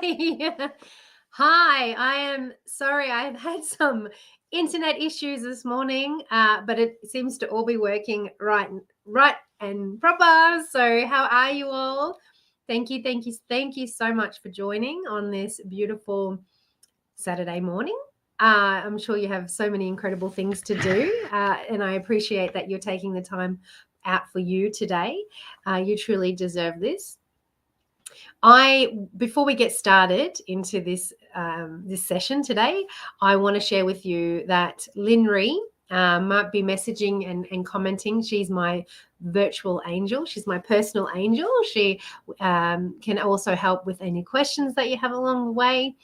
Hi. Hi, I am sorry. I've had some internet issues this morning, but it seems to all be working right and proper. So, how are you all? Thank you so much for joining on this beautiful Saturday morning. I'm sure you have so many incredible things to do, and I appreciate that you're taking the time out for you today. You truly deserve this. Before we get started into this session today, I want to share with you that Linry might be messaging and commenting. She's my virtual angel. She's my personal angel. She can also help with any questions that you have along the way.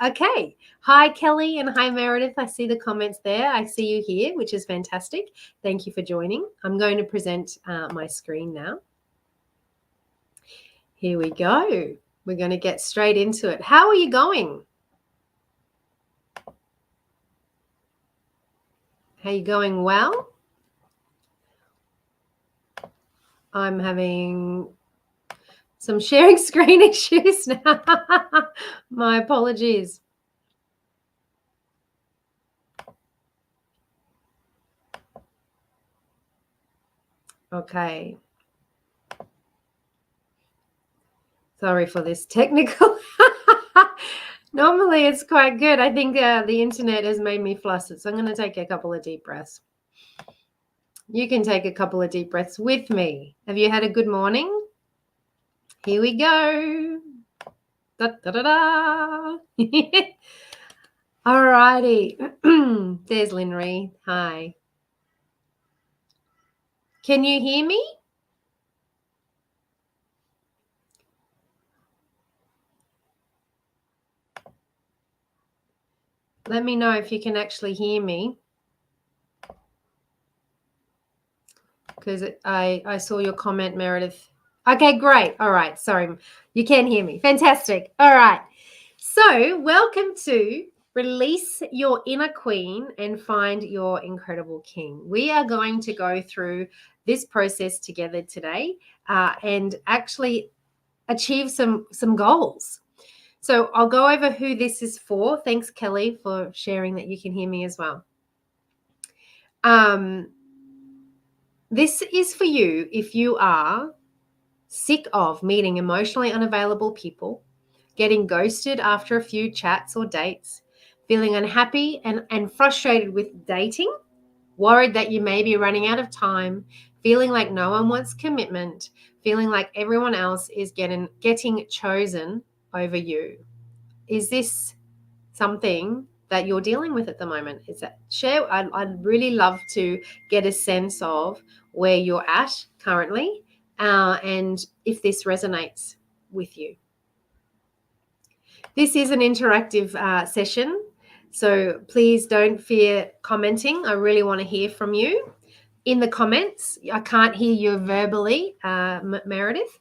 Okay. Hi, Kelly, and hi, Meredith. I see the comments there. I see you here, which is fantastic. Thank you for joining. I'm going to present my screen now. Here we go. We're going to get straight into it. How are you going? Are you going well? I'm having some sharing screen issues now. My apologies. Okay. Sorry for this technical. Normally it's quite good. I think the internet has made me flustered. So I'm going to take a couple of deep breaths. You can take a couple of deep breaths with me. Have you had a good morning? Here we go. Da, da, da, da. All righty. There's Linry. Hi. Can you hear me? Let me know if you can actually hear me. Because I saw your comment, Meredith. Okay, great. All right. Sorry. You can hear me. Fantastic. All right. So welcome to Release Your Inner Queen and Find Your Incredible King. We are going to go through this process together today and actually achieve some goals. So I'll go over who this is for. Thanks, Kelly, for sharing that you can hear me as well. This is for you if you are sick of meeting emotionally unavailable people, getting ghosted after a few chats or dates, feeling unhappy and frustrated with dating, worried that you may be running out of time, feeling like no one wants commitment, feeling like everyone else is getting chosen over you. Is this something that you're dealing with at the moment? Is that share? I'd really love to get a sense of where you're at currently and if this resonates with you. This is an interactive session, so please don't fear commenting. I really want to hear from you in the comments. I can't hear you verbally, Meredith.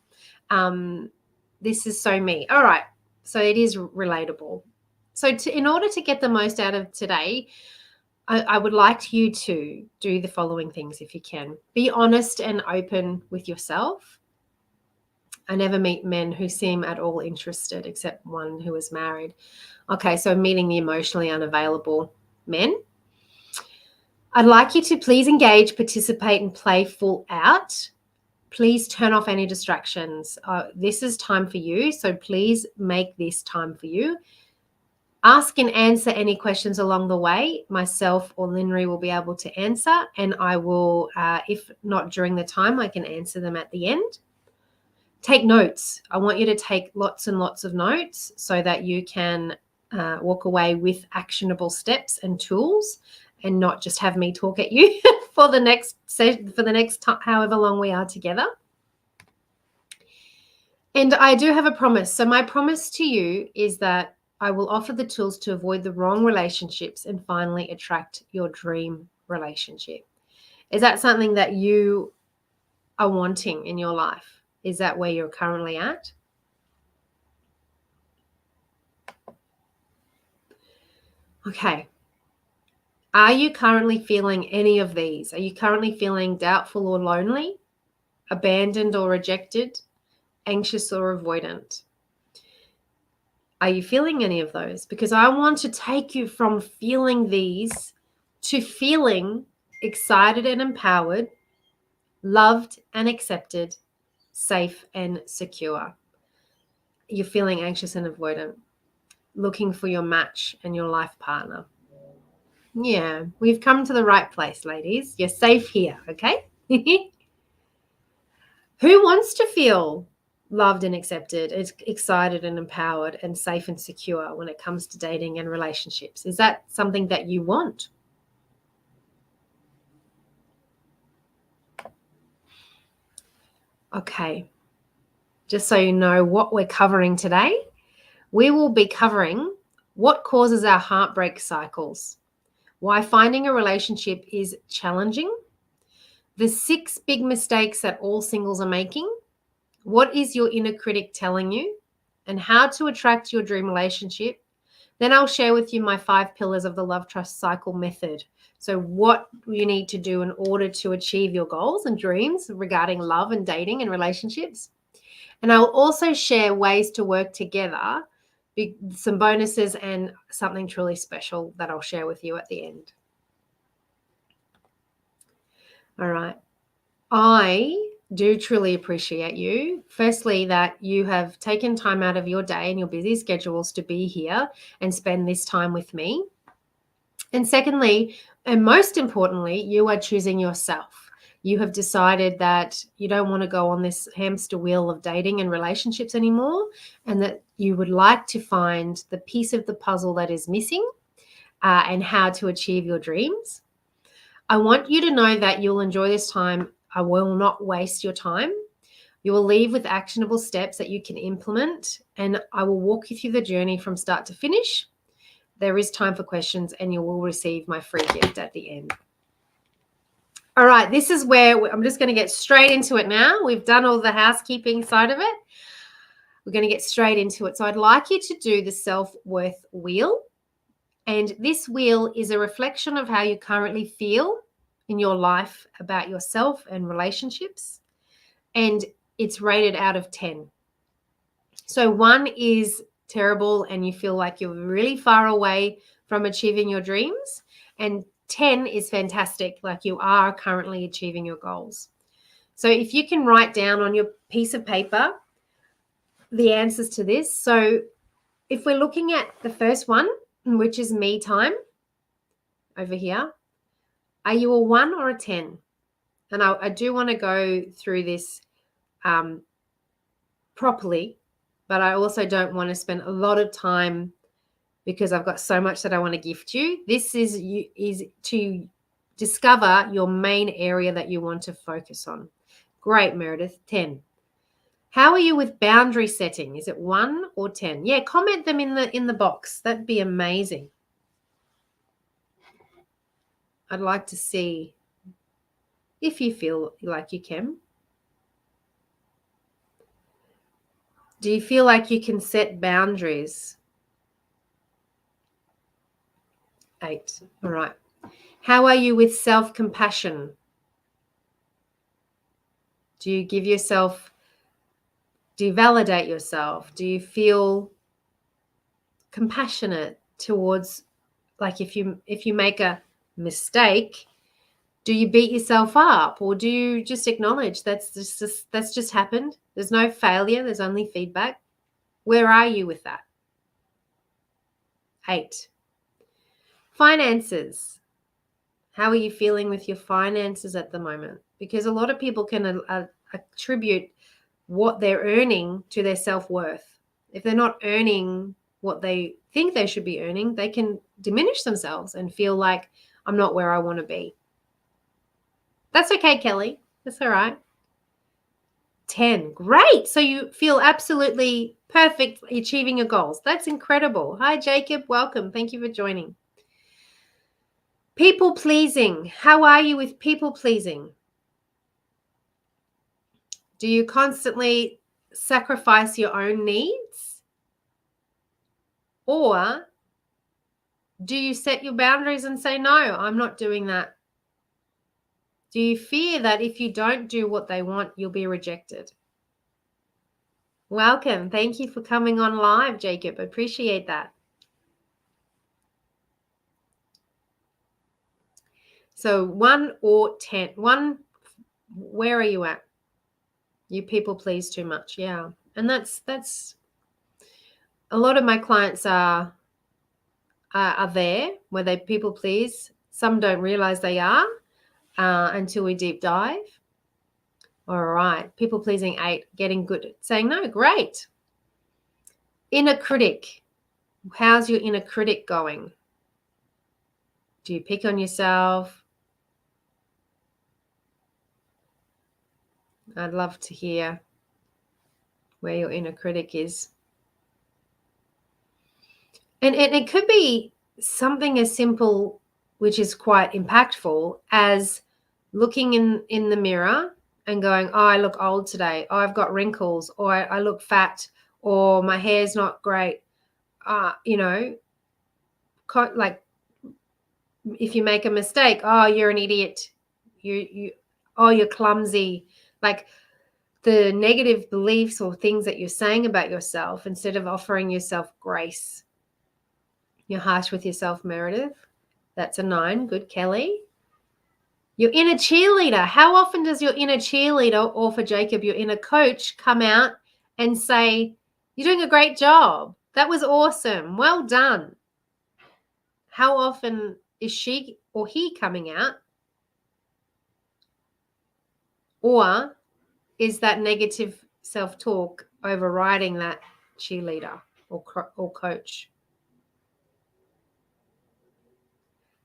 This is so me. All right, so it is relatable. So in order to get the most out of today, I would like you to do the following things if you can. Be honest and open with yourself. I never meet men who seem at all interested except one who is married. Okay, so meeting the emotionally unavailable men. I'd like you to please engage, participate, and play full out. Please turn off any distractions. This is time for you, so please make this time for you. Ask and answer any questions along the way. Myself or Linry will be able to answer, and I will, if not during the time, I can answer them at the end. Take notes. I want you to take lots and lots of notes so that you can walk away with actionable steps and tools and not just have me talk at you for the next however long we are together. And I do have a promise. So my promise to you is that I will offer the tools to avoid the wrong relationships and finally attract your dream relationship. Is that something that you are wanting in your life? Is that where you're currently at? Okay. Are you currently feeling any of these? Are you currently feeling doubtful or lonely, abandoned or rejected, anxious or avoidant? Are you feeling any of those? Because I want to take you from feeling these to feeling excited and empowered, loved and accepted, safe and secure. You're feeling anxious and avoidant, looking for your match and your life partner. Yeah, we've come to the right place, ladies. You're safe here, okay? Who wants to feel loved and accepted, excited and empowered and safe and secure when it comes to dating and relationships? Is that something that you want? Okay. Just so you know what we're covering today, we will be covering what causes our heartbreak cycles, why finding a relationship is challenging, the 6 big mistakes that all singles are making, what is your inner critic telling you, and how to attract your dream relationship. Then I'll share with you my 5 pillars of the love trust cycle method. So what you need to do in order to achieve your goals and dreams regarding love and dating and relationships. And I'll also share ways to work together, some bonuses and something truly special that I'll share with you at the end. All right. I do truly appreciate you. Firstly, that you have taken time out of your day and your busy schedules to be here and spend this time with me. And secondly, and most importantly, you are choosing yourself. You have decided that you don't want to go on this hamster wheel of dating and relationships anymore, and that you would like to find the piece of the puzzle that is missing and how to achieve your dreams. I want you to know that you'll enjoy this time. I will not waste your time. You will leave with actionable steps that you can implement, and I will walk you through the journey from start to finish. There is time for questions, and you will receive my free gift at the end. All right, this is where I'm just going to get straight into it now. We've done all the housekeeping side of it. We're going to get straight into it. So I'd like you to do the self-worth wheel. And this wheel is a reflection of how you currently feel in your life about yourself and relationships. And it's rated out of 10. So 1 is terrible and you feel like you're really far away from achieving your dreams. And 10 is fantastic, like you are currently achieving your goals. So if you can write down on your piece of paper the answers to this. So if we're looking at the first one, which is me time over here, are you a 1 or a 10? And I do want to go through this properly, but I also don't want to spend a lot of time because I've got so much that I want to gift you. This is to discover your main area that you want to focus on. Great, Meredith. 10. How are you with boundary setting? Is it 1 or 10? Yeah, comment them in the box. That'd be amazing. I'd like to see if you feel like you can. Do you feel like you can set boundaries? 8. All right. How are you with self-compassion? Do you give yourself, do you validate yourself? Do you feel compassionate towards, like if you make a mistake, do you beat yourself up or do you just acknowledge that's just happened? There's no failure, there's only feedback. Where are you with that? 8. Finances. How are you feeling with your finances at the moment? Because a lot of people can attribute what they're earning to their self-worth. If they're not earning what they think they should be earning, they can diminish themselves and feel like, I'm not where I want to be. That's okay, Kelly. That's all right. 10. Great. So you feel absolutely perfect achieving your goals. That's incredible. Hi, Jacob. Welcome. Thank you for joining. People pleasing. How are you with people pleasing? Do you constantly sacrifice your own needs? Or do you set your boundaries and say, no, I'm not doing that? Do you fear that if you don't do what they want, you'll be rejected? Welcome. Thank you for coming on live, Jacob. Appreciate that. So 1 or 10. 1, where are you at? You people please too much. Yeah. And that's a lot of my clients are there where they people please. Some don't realize they are until we deep dive. All right. People pleasing 8, getting good at saying no. Great. Inner critic. How's your inner critic going? Do you pick on yourself? I'd love to hear where your inner critic is. And it could be something as simple, which is quite impactful, as looking in the mirror and going, oh, I look old today. Oh, I've got wrinkles, or I look fat, or my hair's not great. Like if you make a mistake, oh, you're an idiot. You're clumsy. Like the negative beliefs or things that you're saying about yourself, instead of offering yourself grace. You're harsh with yourself, Meredith. That's a 9. Good, Kelly. Your inner cheerleader. How often does your inner cheerleader, or for Jacob, your inner coach, come out and say, you're doing a great job. That was awesome. Well done. How often is she or he coming out? Or is that negative self-talk overriding that cheerleader or coach?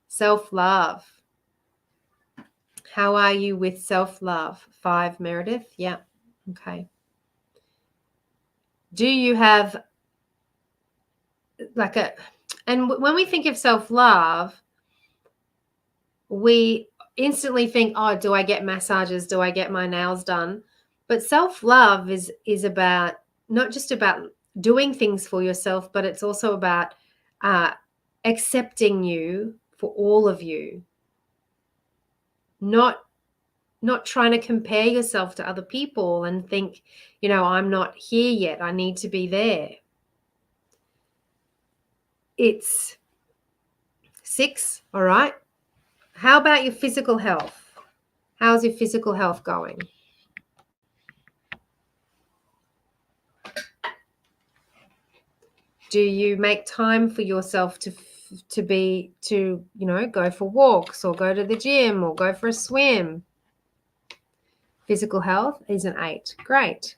Self-love. How are you with self-love? 5, Meredith. Yeah. Okay. Do you have and when we think of self-love, we instantly think, oh, do I get massages? Do I get my nails done? But self-love is about not just about doing things for yourself, but it's also about accepting you for all of you. Not trying to compare yourself to other people and think, I'm not here yet. I need to be there. It's 6. All right. How about your physical health? How's your physical health going? Do you make time for yourself to go for walks or go to the gym or go for a swim? Physical health is an 8. Great.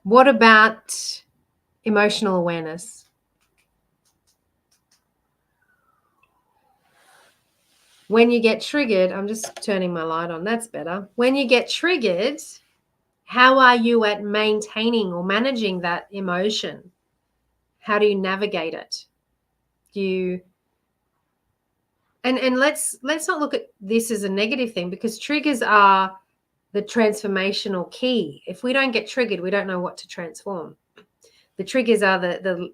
What about emotional awareness? When you get triggered, I'm just turning my light on. That's better. When you get triggered, how are you at maintaining or managing that emotion? How do you navigate it? And let's not look at this as a negative thing, because triggers are the transformational key. If we don't get triggered, we don't know what to transform. The triggers are the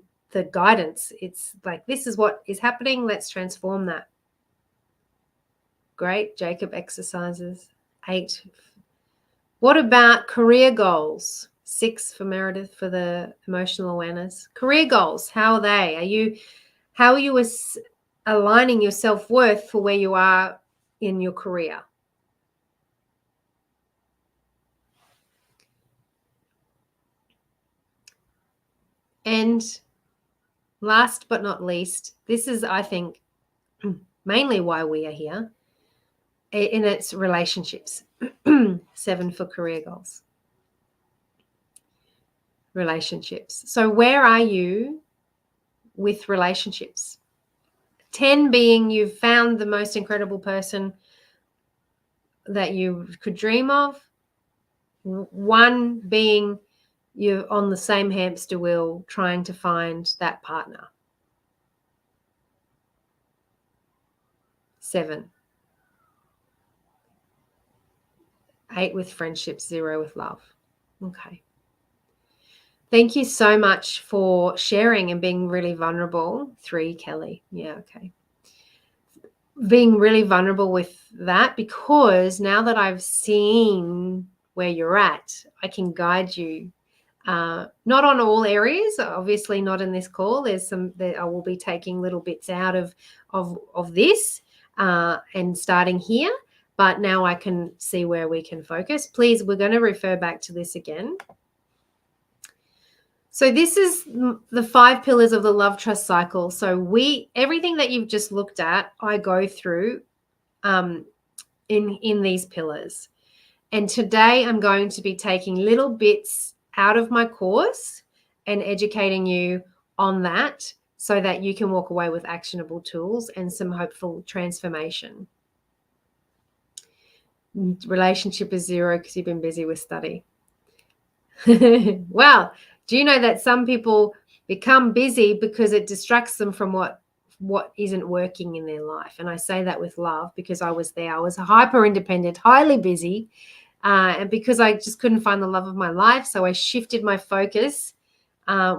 guidance. It's like, this is what is happening. Let's transform that. Great. Jacob exercises. 8. What about career goals? 6 for Meredith for the emotional awareness. Career goals. How are they? How are you aligning your self-worth for where you are in your career? And last but not least, this is, I think, mainly why we are here, and it's relationships. 7 for career goals. Relationships. So where are you with relationships? 10 being you've found the most incredible person that you could dream of. 1 being you're on the same hamster wheel trying to find that partner. 7. 8 with friendships, 0 with love. Okay. Thank you so much for sharing and being really vulnerable. 3, Kelly. Yeah, okay. Being really vulnerable with that, because now that I've seen where you're at. I can guide you. Not on all areas, obviously not in this call. There's some that I will be taking little bits out of this and starting here, but now I can see where we can focus. Please, we're going to refer back to this again. So this is the 5 pillars of the love trust cycle. So everything that you've just looked at, I go through in these pillars. And today I'm going to be taking little bits out of my course and educating you on that so that you can walk away with actionable tools and some hopeful transformation. Relationship is 0 because you've been busy with study. Well, do you know that some people become busy because it distracts them from what isn't working in their life? And I say that with love because I was there. I was hyper independent, highly busy, and because I just couldn't find the love of my life, so I shifted my focus,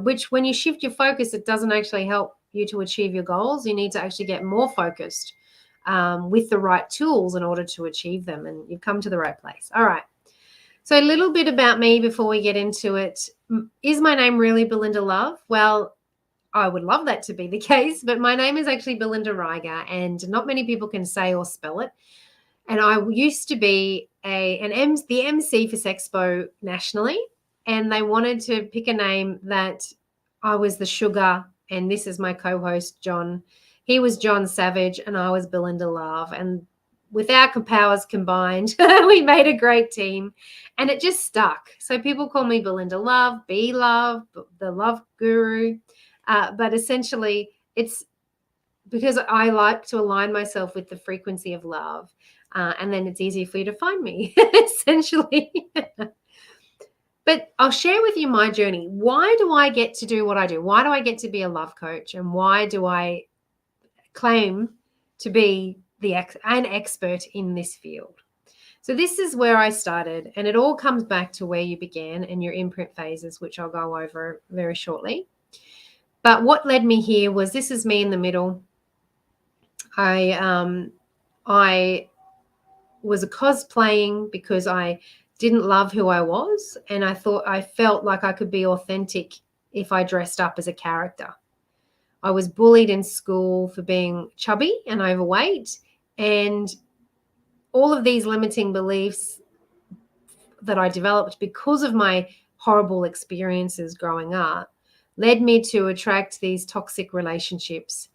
which when you shift your focus, it doesn't actually help you to achieve your goals. You need to actually get more focused with the right tools in order to achieve them, and you've come to the right place. All right. So a little bit about me before we get into it. Is my name really Belinda Love? Well, I would love that to be the case, but my name is actually Belinda Riger, and not many people can say or spell it. And I used to be the MC for Sexpo nationally, and they wanted to pick a name that I was the sugar, and this is my co-host, John. He was John Savage, and I was Belinda Love. And with our powers combined, we made a great team, and it just stuck. So people call me Belinda Love, B Love, the Love Guru. But essentially, it's because I like to align myself with the frequency of love. And then it's easy for you to find me, essentially. But I'll share with you my journey. Why do I get to do what I do? Why do I get to be a love coach? And why do I claim to be an expert in this field? So this is where I started, and it all comes back to where you began and your imprint phases, which I'll go over very shortly. But what led me here was, this is me in the middle. I was cosplaying because I didn't love who I was, and I felt like I could be authentic if I dressed up as a character. I was bullied in school for being chubby and overweight, and all of these limiting beliefs that I developed because of my horrible experiences growing up led me to attract these toxic relationships,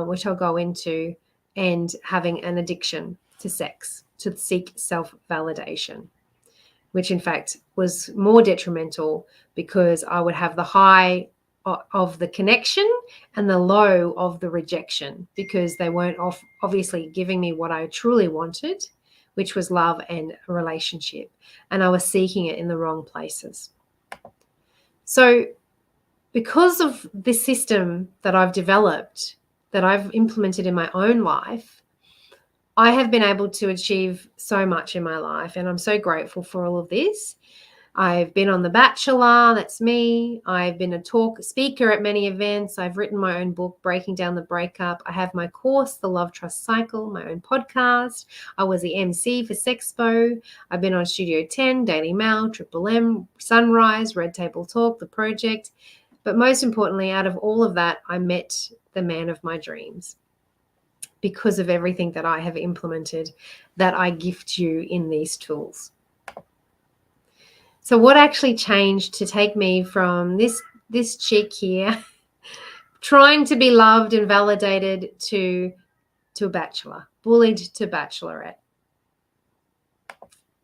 which I'll go into, and having an addiction to sex to seek self-validation, which in fact was more detrimental because I would have the high of the connection and the low of the rejection because they weren't obviously giving me what I truly wanted, which was love and a relationship, and I was seeking it in the wrong places. So because of this system that I've developed, that I've implemented in my own life, I have been able to achieve so much in my life, and I'm so grateful for all of this. I've been on The Bachelor, that's me. I've been a speaker at many events. I've written my own book, Breaking Down the Breakup. I have my course, The Love Trust Cycle, my own podcast. I was the MC for Sexpo. I've been on Studio 10, Daily Mail, Triple M, Sunrise, Red Table Talk, The Project. But most importantly, out of all of that, I met the man of my dreams because of everything that I have implemented that I gift you in these tools. So what actually changed to take me from this chick here trying to be loved and validated to a bachelor, bullied to bachelorette?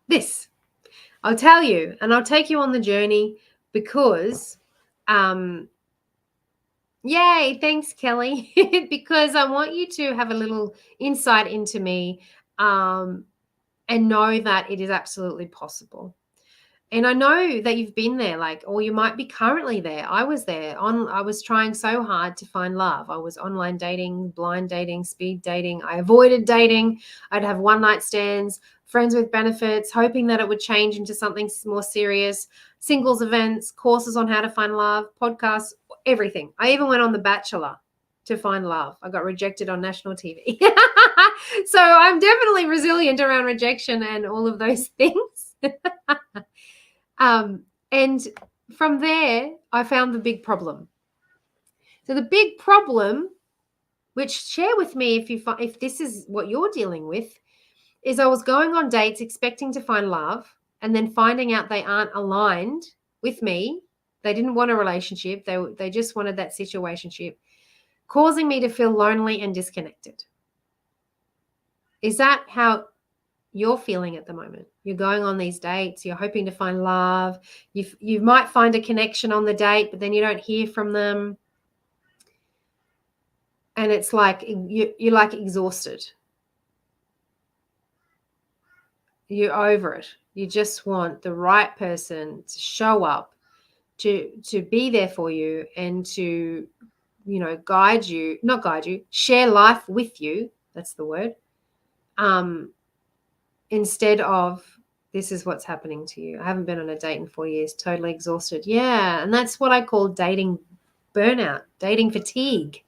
This. I'll tell you, and I'll take you on the journey because yay, thanks, Kelly, because I want you to have a little insight into me and know that it is absolutely possible. And I know that you've been there, or you might be currently there. I was there. I was trying so hard to find love. I was online dating, blind dating, speed dating. I avoided dating. I'd have one-night stands, friends with benefits, hoping that it would change into something more serious, singles events, courses on how to find love, podcasts, everything. I even went on The Bachelor to find love. I got rejected on national TV. So I'm definitely resilient around rejection and all of those things. And from there, I found the big problem. So the big problem, which share with me if this is what you're dealing with, is I was going on dates expecting to find love and then finding out they aren't aligned with me. They didn't want a relationship. They just wanted that situationship, causing me to feel lonely and disconnected. Is that how you're feeling at the moment? You're going on these dates, you're hoping to find love. You might find a connection on the date, but then you don't hear from them. And it's like you're like exhausted. You're over it. You just want the right person to show up, to be there for you, and to, share life with you. That's the word. Instead of, this is what's happening to you. I haven't been on a date in 4 years, totally exhausted. Yeah, and that's what I call dating burnout, dating fatigue.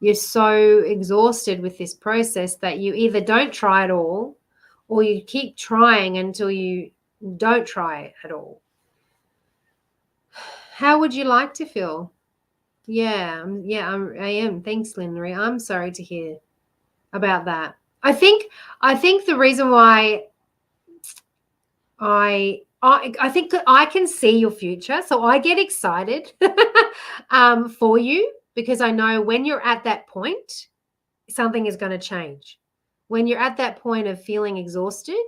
You're so exhausted with this process that you either don't try at all, or you keep trying until you don't try at all. How would you like to feel? Yeah, I am. Thanks, Lynn-Marie. I'm sorry to hear about that. I think the reason why I think that I can see your future, so I get excited for you, because I know when you're at that point, something is going to change. When you're at that point of feeling exhausted,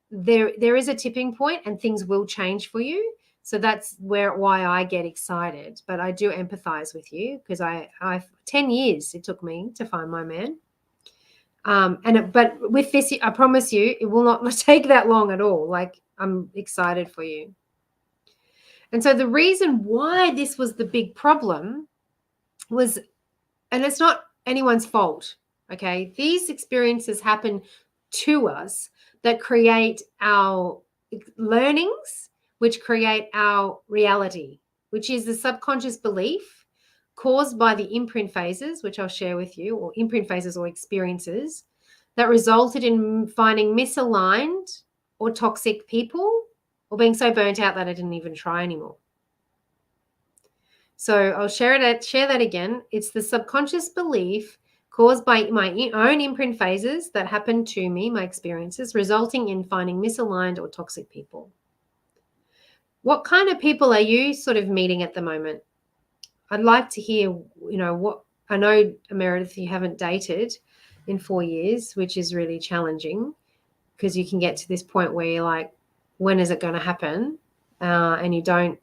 there is a tipping point and things will change for you. So that's why I get excited. But I do empathize with you, because I 10 years it took me to find my man. But with this, I promise you, it will not take that long at all. Like, I'm excited for you. And so the reason why this was the big problem was, and it's not anyone's fault, okay? These experiences happen to us that create our learnings, which create our reality, which is the subconscious belief caused by the imprint phases, which I'll share with you, or imprint phases or experiences that resulted in finding misaligned or toxic people, or being so burnt out that I didn't even try anymore. So I'll share that again. It's the subconscious belief caused by my own imprint phases that happened to me, my experiences, resulting in finding misaligned or toxic people. What kind of people are you sort of meeting at the moment? I'd like to hear, what I know, Meredith, you haven't dated in 4 years, which is really challenging, because you can get to this point where you're like, when is it going to happen? And you don't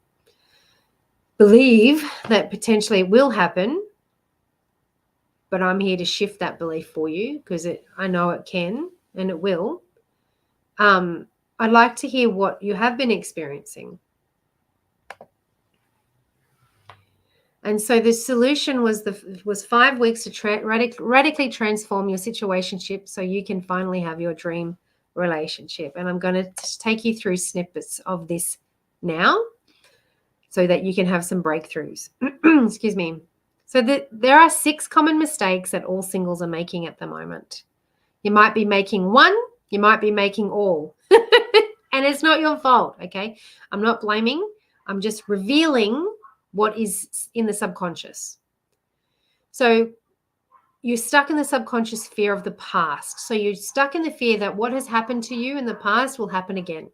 believe that potentially it will happen. But I'm here to shift that belief for you, because I know it can and it will. I'd like to hear what you have been experiencing. And so the solution was 5 weeks to radically transform your situationship so you can finally have your dream relationship. And I'm going to take you through snippets of this now so that you can have some breakthroughs. Excuse me. So there are 6 common mistakes that all singles are making at the moment. You might be making one, you might be making all. And it's not your fault, okay? I'm not blaming. I'm just revealing what is in the subconscious. So you're stuck in the subconscious fear of the past. So you're stuck in the fear that what has happened to you in the past will happen again.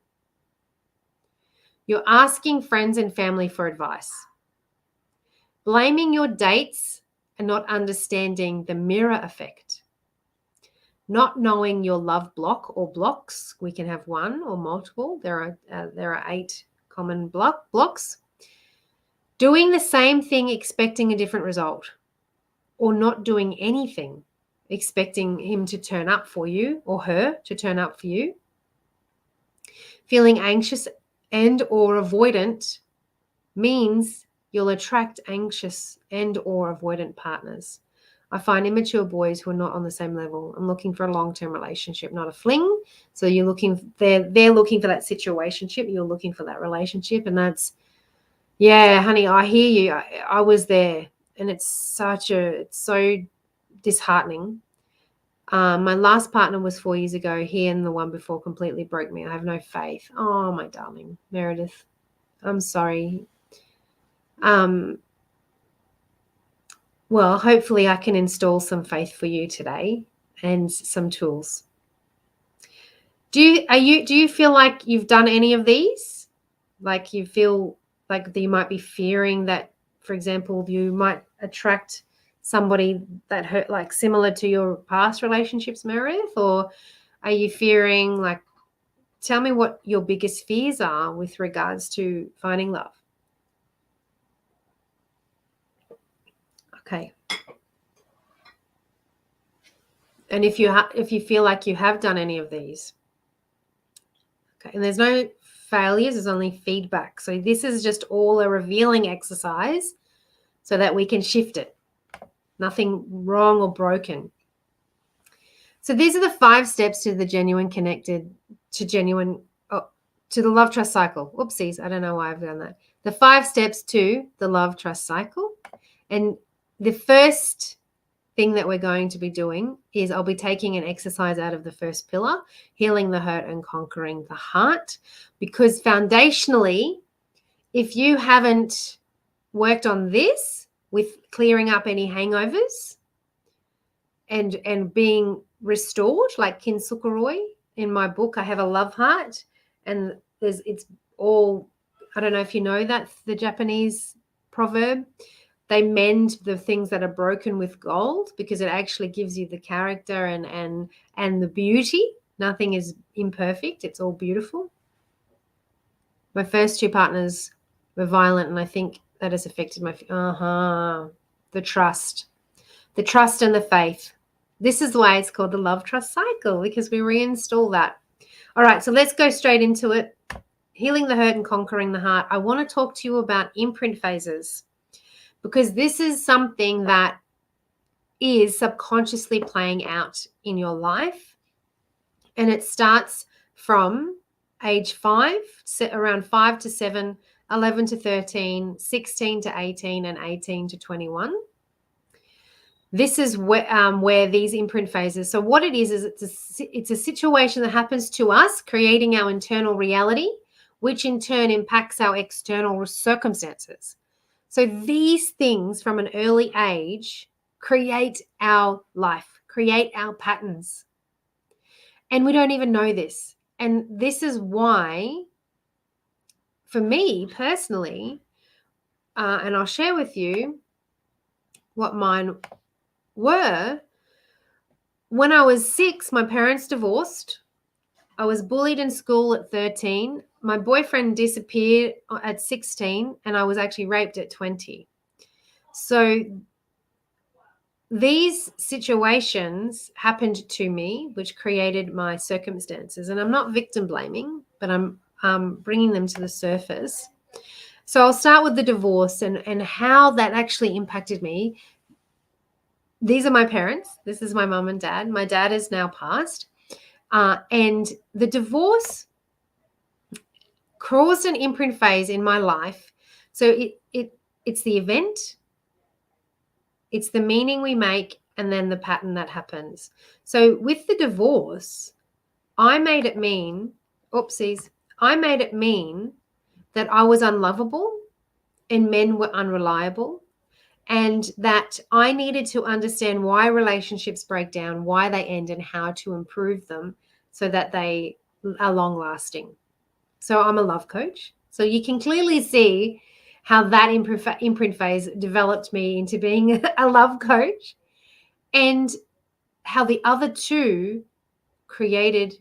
You're asking friends and family for advice. Blaming your dates and not understanding the mirror effect. Not knowing your love block or blocks. We can have one or multiple. There are 8 common blocks. Doing the same thing expecting a different result, or not doing anything expecting him to turn up for you or her to turn up for you. Feeling anxious and or avoidant means you'll attract anxious and or avoidant partners. I find immature boys who are not on the same level. I'm looking for a long-term relationship, not a fling. So they're looking for that situationship. You're looking for that relationship. And that's, yeah, honey, I hear you. I was there. And it's so disheartening. My last partner was 4 years ago. He and the one before completely broke me. I have no faith. Oh, my darling Meredith, I'm sorry. Well, hopefully I can install some faith for you today and some tools. Do you feel like you've done any of these? Like you feel like that you might be fearing that, for example, you might attract somebody that hurt, like similar to your past relationships, Meredith? Or are you fearing, like, tell me what your biggest fears are with regards to finding love? Okay. And if you feel like you have done any of these, okay, and there's no failures, there's only feedback. So this is just all a revealing exercise so that we can shift it. Nothing wrong or broken. So these are the 5 steps to the to the love trust cycle. Whoopsies, I don't know why I've done that. The 5 steps to the love trust cycle. And the first thing that we're going to be doing is I'll be taking an exercise out of the first pillar, healing the hurt and conquering the heart, because foundationally, if you haven't worked on this with clearing up any hangovers and being restored, like Kintsukuroi in my book, I have a love heart, and it's all, I don't know if you know that, the Japanese proverb, they mend the things that are broken with gold, because it actually gives you the character and the beauty. Nothing is imperfect. It's all beautiful. My first 2 partners were violent, and I think that has affected my the trust and the faith. This is why it's called the love trust cycle, because we reinstall that. All right, so let's go straight into it. Healing the hurt and conquering the heart. I want to talk to you about imprint phases, because this is something that is subconsciously playing out in your life. And it starts from age 5, around 5 to 7, 11 to 13, 16 to 18, and 18 to 21. This is where these imprint phases. So what it is it's a situation that happens to us, creating our internal reality, which in turn impacts our external circumstances. So these things from an early age create our life, create our patterns. And we don't even know this. And this is why, for me personally, and I'll share with you what mine were. When I was 6, my parents divorced. I was bullied in school at 13. My boyfriend disappeared at 16, and I was actually raped at 20. So these situations happened to me, which created my circumstances. And I'm not victim blaming, but I'm bringing them to the surface. So I'll start with the divorce and how that actually impacted me. These are my parents. This is my mum and dad. My dad is now passed. And the divorce caused an imprint phase in my life. So it's the event, it's the meaning we make, and then the pattern that happens. So with the divorce, I made it mean that I was unlovable and men were unreliable, and that I needed to understand why relationships break down, why they end, and how to improve them so that they are long lasting. So I'm a love coach. So you can clearly see how that imprint phase developed me into being a love coach, and how the other 2 created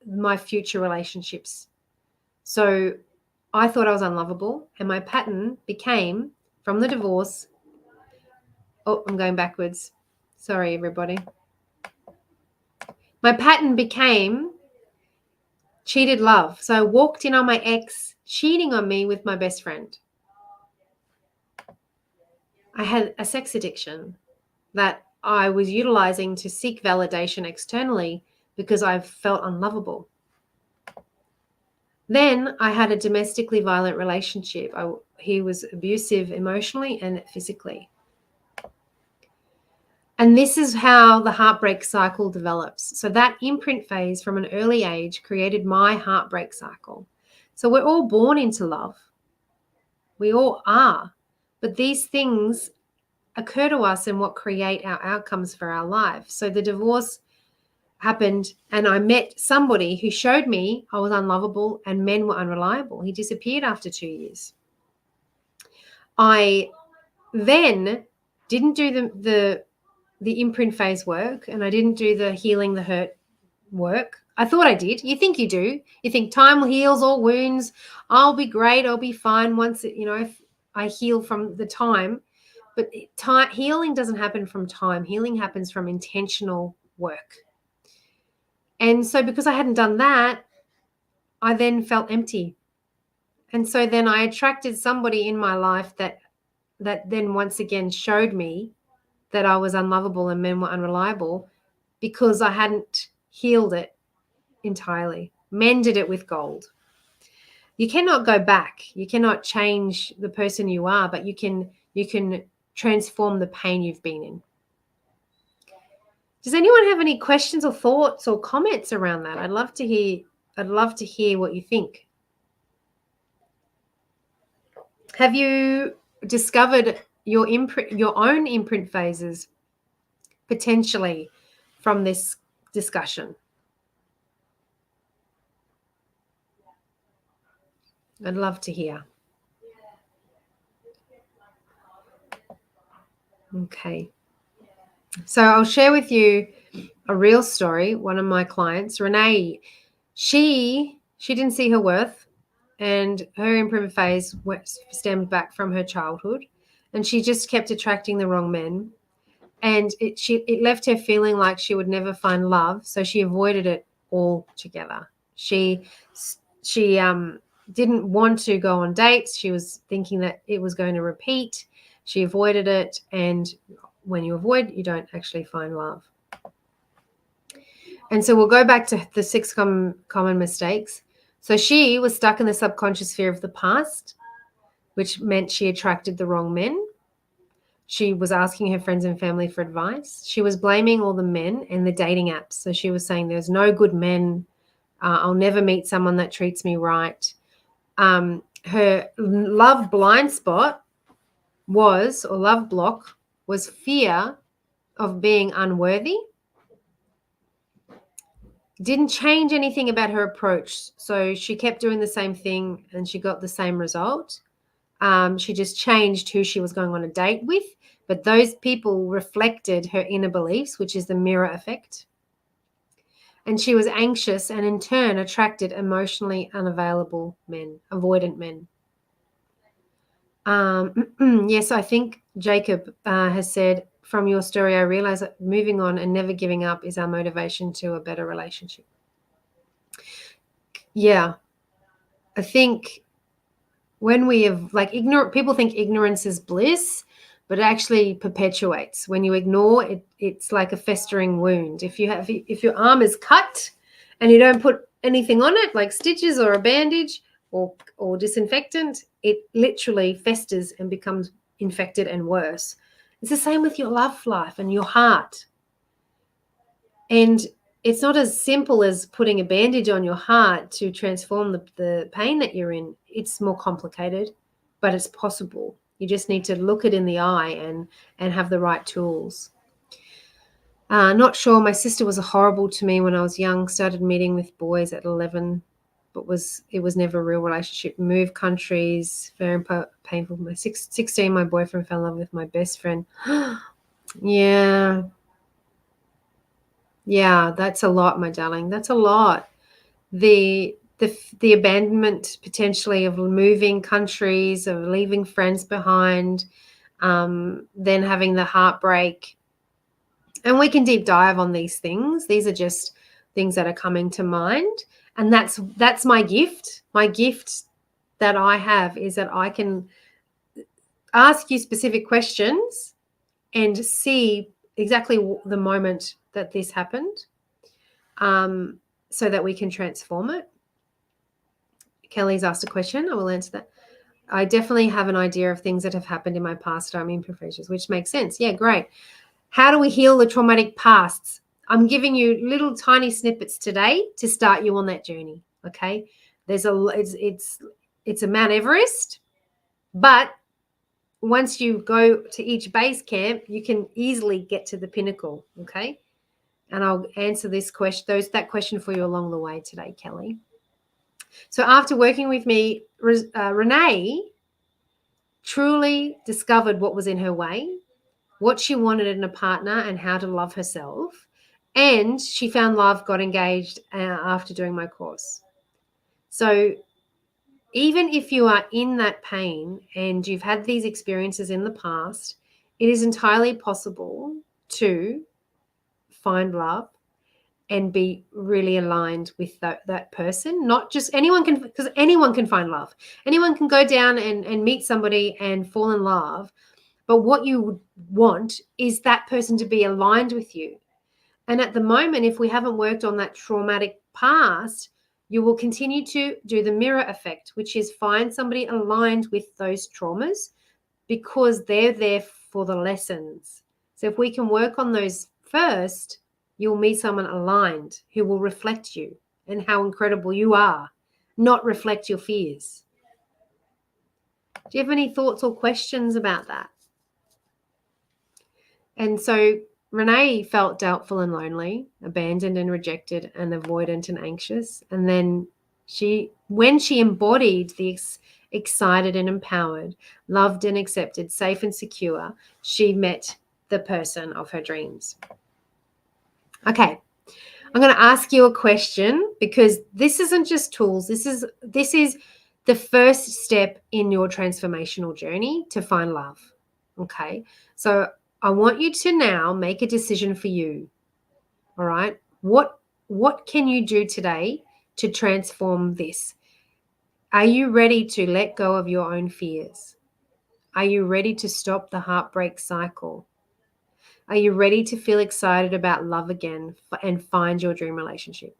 my future relationships. So I thought I was unlovable, and my pattern became, from the divorce, I'm going backwards. Sorry, everybody. My pattern became cheated love. So I walked in on my ex cheating on me with my best friend. I had a sex addiction that I was utilizing to seek validation externally because I felt unlovable. Then I had a domestically violent relationship. He was abusive emotionally and physically. And this is how the heartbreak cycle develops. So that imprint phase from an early age created my heartbreak cycle. So we're all born into love. We all are. But these things occur to us and what create our outcomes for our life. So the divorce happened and I met somebody who showed me I was unlovable and men were unreliable. He disappeared after 2 years. I then didn't do the imprint phase work, and I didn't do the healing the hurt work. I thought I did. You think you do. You think time heals all wounds. I'll be great. I'll be fine once, if I heal from the time. But healing doesn't happen from time. Healing happens from intentional work. And so because I hadn't done that, I then felt empty. And so then I attracted somebody in my life that then once again showed me that I was unlovable and men were unreliable because I hadn't healed it entirely, mended it with gold. You cannot go back. You cannot change the person you are, but you can transform the pain you've been in. Does anyone have any questions or thoughts or comments around that? I'd love to hear what you think. Have you discovered your own imprint phases potentially from this discussion? I'd love to hear. Okay. So I'll share with you a real story. One of my clients, Renee, she didn't see her worth, and her imprint phase stemmed back from her childhood, and she just kept attracting the wrong men, and it left her feeling like she would never find love, so she avoided it altogether. She didn't want to go on dates. She was thinking that it was going to repeat. She avoided it, and when you avoid, you don't actually find love. And so we'll go back to the 6 common mistakes. So she was stuck in the subconscious fear of the past, which meant she attracted the wrong men. She was asking her friends and family for advice. She was blaming all the men and the dating apps. So she was saying there's no good men. I'll never meet someone that treats me right. Her love blind spot love block was fear of being unworthy. Didn't change anything about her approach. So she kept doing the same thing and she got the same result. She just changed who she was going on a date with, but those people reflected her inner beliefs, which is the mirror effect. And she was anxious and in turn attracted emotionally unavailable men, avoidant men. Yes, I think Jacob has said, from your story, I realize that moving on and never giving up is our motivation to a better relationship. Yeah, I think when we have people think ignorance is bliss, but it actually perpetuates. When you ignore it, it's like a festering wound. If your arm is cut and you don't put anything on it, like stitches or a bandage or disinfectant, it literally festers and becomes infected and worse. It's the same with your love life and your heart. And it's not as simple as putting a bandage on your heart to transform the pain that you're in. It's more complicated, but it's possible. You just need to look it in the eye and have the right tools. Not sure. My sister was horrible to me when I was young. Started meeting with boys at 11, but it was never a real relationship. Moved countries, very painful. 16, my boyfriend fell in love with my best friend. Yeah, that's a lot, my darling. That's a lot. The abandonment potentially of moving countries, of leaving friends behind, then having the heartbreak. And we can deep dive on these things. These are just things that are coming to mind. And that's my gift. My gift that I have is that I can ask you specific questions and see exactly the moment that this happened, so that we can transform it. Kelly's asked a question. I will answer that. I definitely have an idea of things that have happened in my past. I'm in professions, which makes sense. Yeah, great. How do we heal the traumatic pasts? I'm giving you little tiny snippets today to start you on that journey. Okay. It's a Mount Everest, but once you go to each base camp, you can easily get to the pinnacle. Okay. And I'll answer that question for you along the way today, Kelly. So after working with me, Renee truly discovered what was in her way, what she wanted in a partner, and how to love herself. And she found love, got engaged after doing my course. So even if you are in that pain and you've had these experiences in the past, it is entirely possible to find love and be really aligned with that person. Not just anyone can, because anyone can find love. Anyone can go down and meet somebody and fall in love. But what you want is that person to be aligned with you. And at the moment, if we haven't worked on that traumatic past, you will continue to do the mirror effect, which is find somebody aligned with those traumas because they're there for the lessons. So if we can work on those first, you'll meet someone aligned who will reflect you and how incredible you are, not reflect your fears. Do you have any thoughts or questions about that? And so Renee felt doubtful and lonely, abandoned and rejected, and avoidant and anxious. And then when she embodied the excited and empowered, loved and accepted, safe and secure, she met the person of her dreams. Okay, I'm going to ask you a question because this isn't just tools. This is the first step in your transformational journey to find love. Okay, so I want you to now make a decision for you. All right, what can you do today to transform this? Are you ready to let go of your own fears? Are you ready to stop the heartbreak cycle? Are you ready to feel excited about love again and find your dream relationship?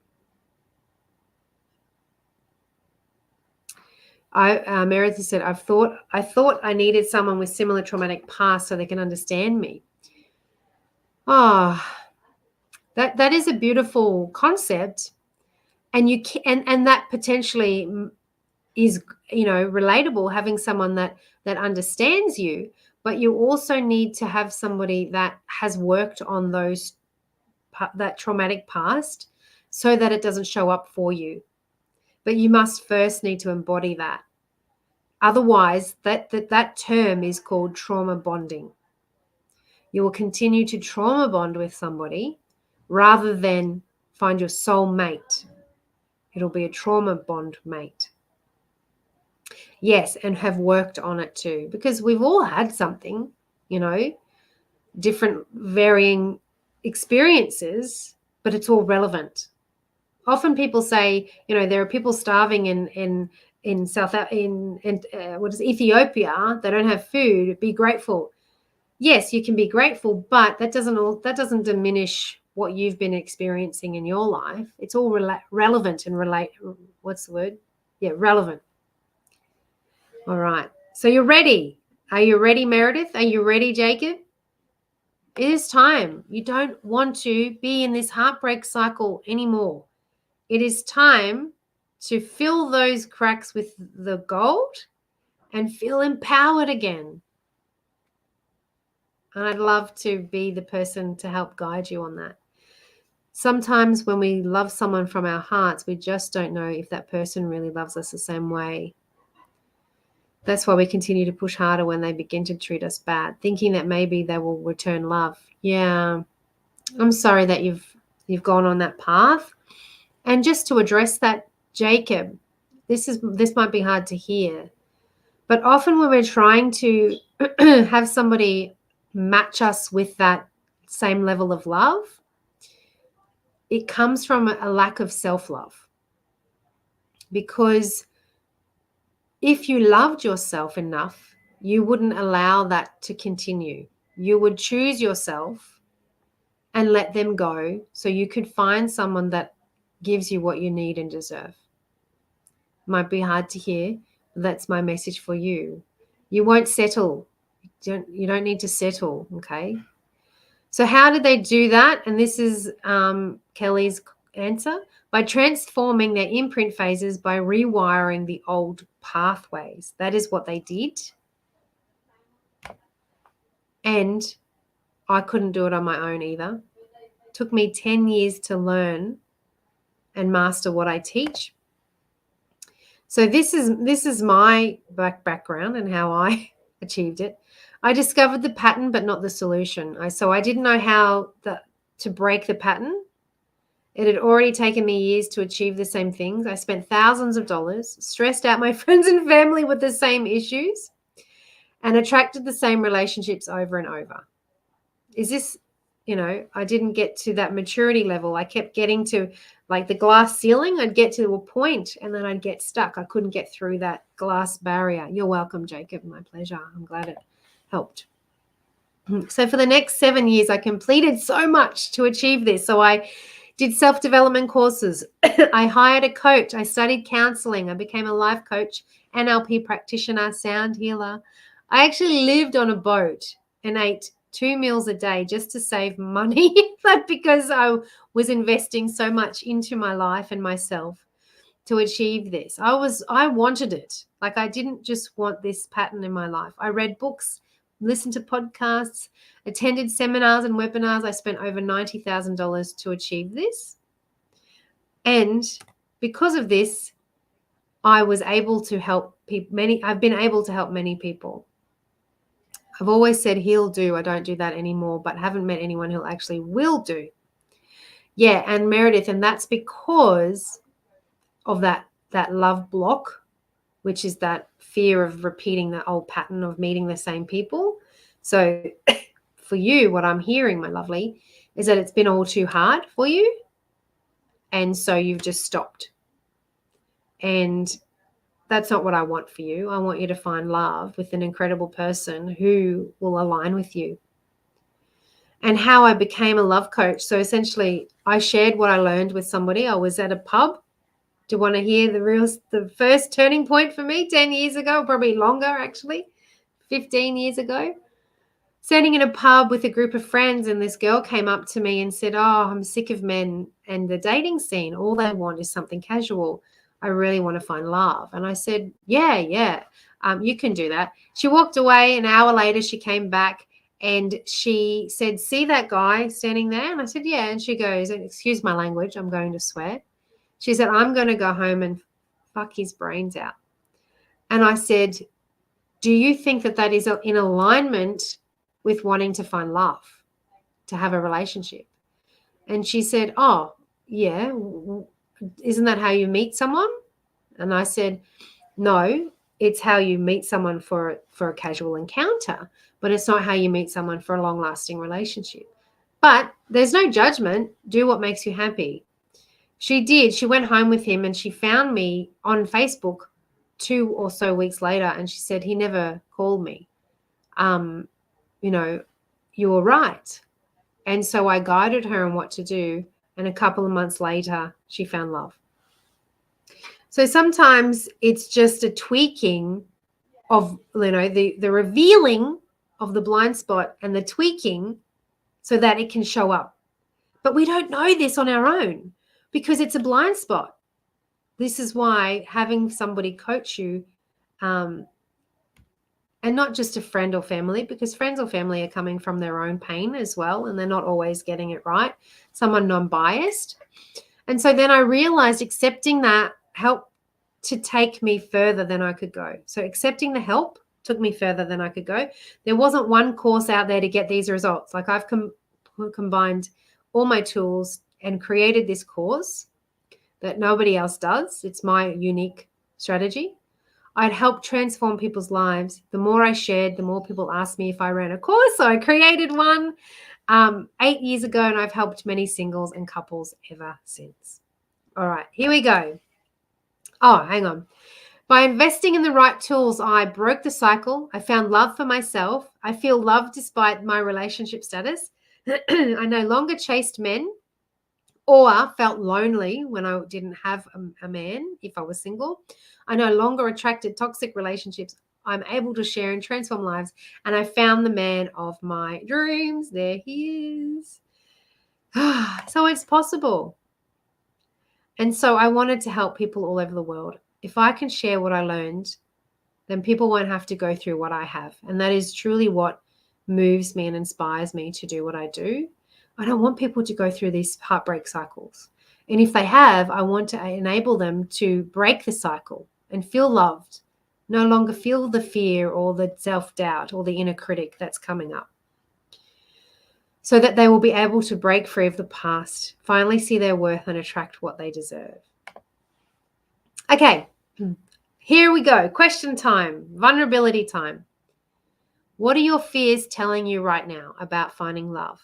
Meredith said, I thought I needed someone with similar traumatic past so they can understand me. Oh, that is a beautiful concept, and you can, and that potentially is, relatable, having someone that understands you, but you also need to have somebody that has worked on that traumatic past so that it doesn't show up for you. But you must first need to embody that. Otherwise, that term is called trauma bonding. You will continue to trauma bond with somebody rather than find your soul mate. It'll be a trauma bond mate. Yes, and have worked on it too, because we've all had something, different varying experiences, but it's all relevant. Often people say, there are people starving in Ethiopia. They don't have food. Be grateful. Yes, you can be grateful, but that doesn't diminish what you've been experiencing in your life. It's all relevant and what's the word? Yeah, relevant. All right. So you're ready. Are you ready, Meredith? Are you ready, Jacob? It is time. You don't want to be in this heartbreak cycle anymore. It is time to fill those cracks with the gold and feel empowered again. And I'd love to be the person to help guide you on that. Sometimes when we love someone from our hearts, we just don't know if that person really loves us the same way. That's why we continue to push harder when they begin to treat us bad, thinking that maybe they will return love. Yeah, I'm sorry that you've gone on that path. And just to address that, Jacob, this might be hard to hear, but often when we're trying to have somebody match us with that same level of love, it comes from a lack of self-love. Because if you loved yourself enough, you wouldn't allow that to continue. You would choose yourself and let them go so you could find someone that gives you what you need and deserve. Might be hard to hear, but that's my message for you. You won't settle. You don't need to settle, okay? So how did they do that? And this is Kelly's answer: by transforming their imprint phases, by rewiring the old pathways. That is what they did. And I couldn't do it on my own either. It took me 10 years to learn and master what I teach. So this is my background and how I achieved it. I discovered the pattern, but not the solution. So I didn't know how to break the pattern. It had already taken me years to achieve the same things. I spent thousands of dollars, stressed out my friends and family with the same issues, and attracted the same relationships over and over. Is this, I didn't get to that maturity level. I kept getting to like the glass ceiling. I'd get to a point and then I'd get stuck. I couldn't get through that glass barrier. You're welcome, Jacob. My pleasure. I'm glad it helped. So for the next 7 years, I completed so much to achieve this. So I did self-development courses. I hired a coach. I studied counseling. I became a life coach, NLP practitioner, sound healer. I actually lived on a boat and ate 2 meals a day just to save money, but because I was investing so much into my life and myself to achieve this. I wanted it. Like, I didn't just want this pattern in my life. I read books, listened to podcasts, attended seminars and webinars. I spent over $90,000 to achieve this. And because of this, I was able to help I've been able to help many people. I've always said he'll do. I don't do that anymore, but haven't met anyone who actually will do. Yeah, and Meredith, and that's because of that love block, which is that fear of repeating the old pattern of meeting the same people. So for you, what I'm hearing, my lovely, is that it's been all too hard for you. And so you've just stopped. And that's not what I want for you. I want you to find love with an incredible person who will align with you. And how I became a love coach. So essentially, I shared what I learned with somebody. I was at a pub. Do you want to hear the first turning point for me 10 years ago, probably longer actually, 15 years ago? Standing in a pub with a group of friends, and this girl came up to me and said, I'm sick of men and the dating scene. All they want is something casual. I really want to find love. And I said, yeah, you can do that. She walked away. An hour later, she came back and she said, see that guy standing there? And I said, yeah. And she goes, excuse my language, I'm going to swear. She said, I'm going to go home and fuck his brains out. And I said, do you think that is in alignment with wanting to find love, to have a relationship? And she said, oh, yeah. Isn't that how you meet someone? And I said, no, it's how you meet someone for a casual encounter, but it's not how you meet someone for a long-lasting relationship. But there's no judgment. Do what makes you happy. She did. She went home with him and she found me on Facebook 2 or so weeks later, and she said, he never called me. You were right. And so I guided her on what to do. And a couple of months later, she found love. So sometimes it's just a tweaking of, the revealing of the blind spot and the tweaking so that it can show up. But we don't know this on our own because it's a blind spot. This is why having somebody coach you, and not just a friend or family, because friends or family are coming from their own pain as well, and they're not always getting it right. Someone non-biased. And so then I realized accepting that helped to take me further than I could go. So accepting the help took me further than I could go. There wasn't one course out there to get these results. Like, I've combined all my tools and created this course that nobody else does. It's my unique strategy. I'd help transform people's lives. The more I shared, the more people asked me if I ran a course. So I created one 8 years ago, and I've helped many singles and couples ever since. All right, here we go. Oh, hang on. By investing in the right tools, I broke the cycle. I found love for myself. I feel loved despite my relationship status. I no longer chased men or felt lonely when I didn't have a man if I was single. I no longer attracted toxic relationships I'm able to share and transform lives. And I found the man of my dreams. There he is. So it's possible. And so I wanted to help people all over the world. If I can share what I learned, then people won't have to go through what I have. And that is truly what moves me and inspires me to do what I do. I don't want people to go through these heartbreak cycles. And if they have, I want to enable them to break the cycle and feel loved, no longer feel the fear or the self-doubt or the inner critic that's coming up, so that they will be able to break free of the past, finally see their worth and attract what they deserve. Okay, here we go. Question time, vulnerability time. What are your fears telling you right now about finding love?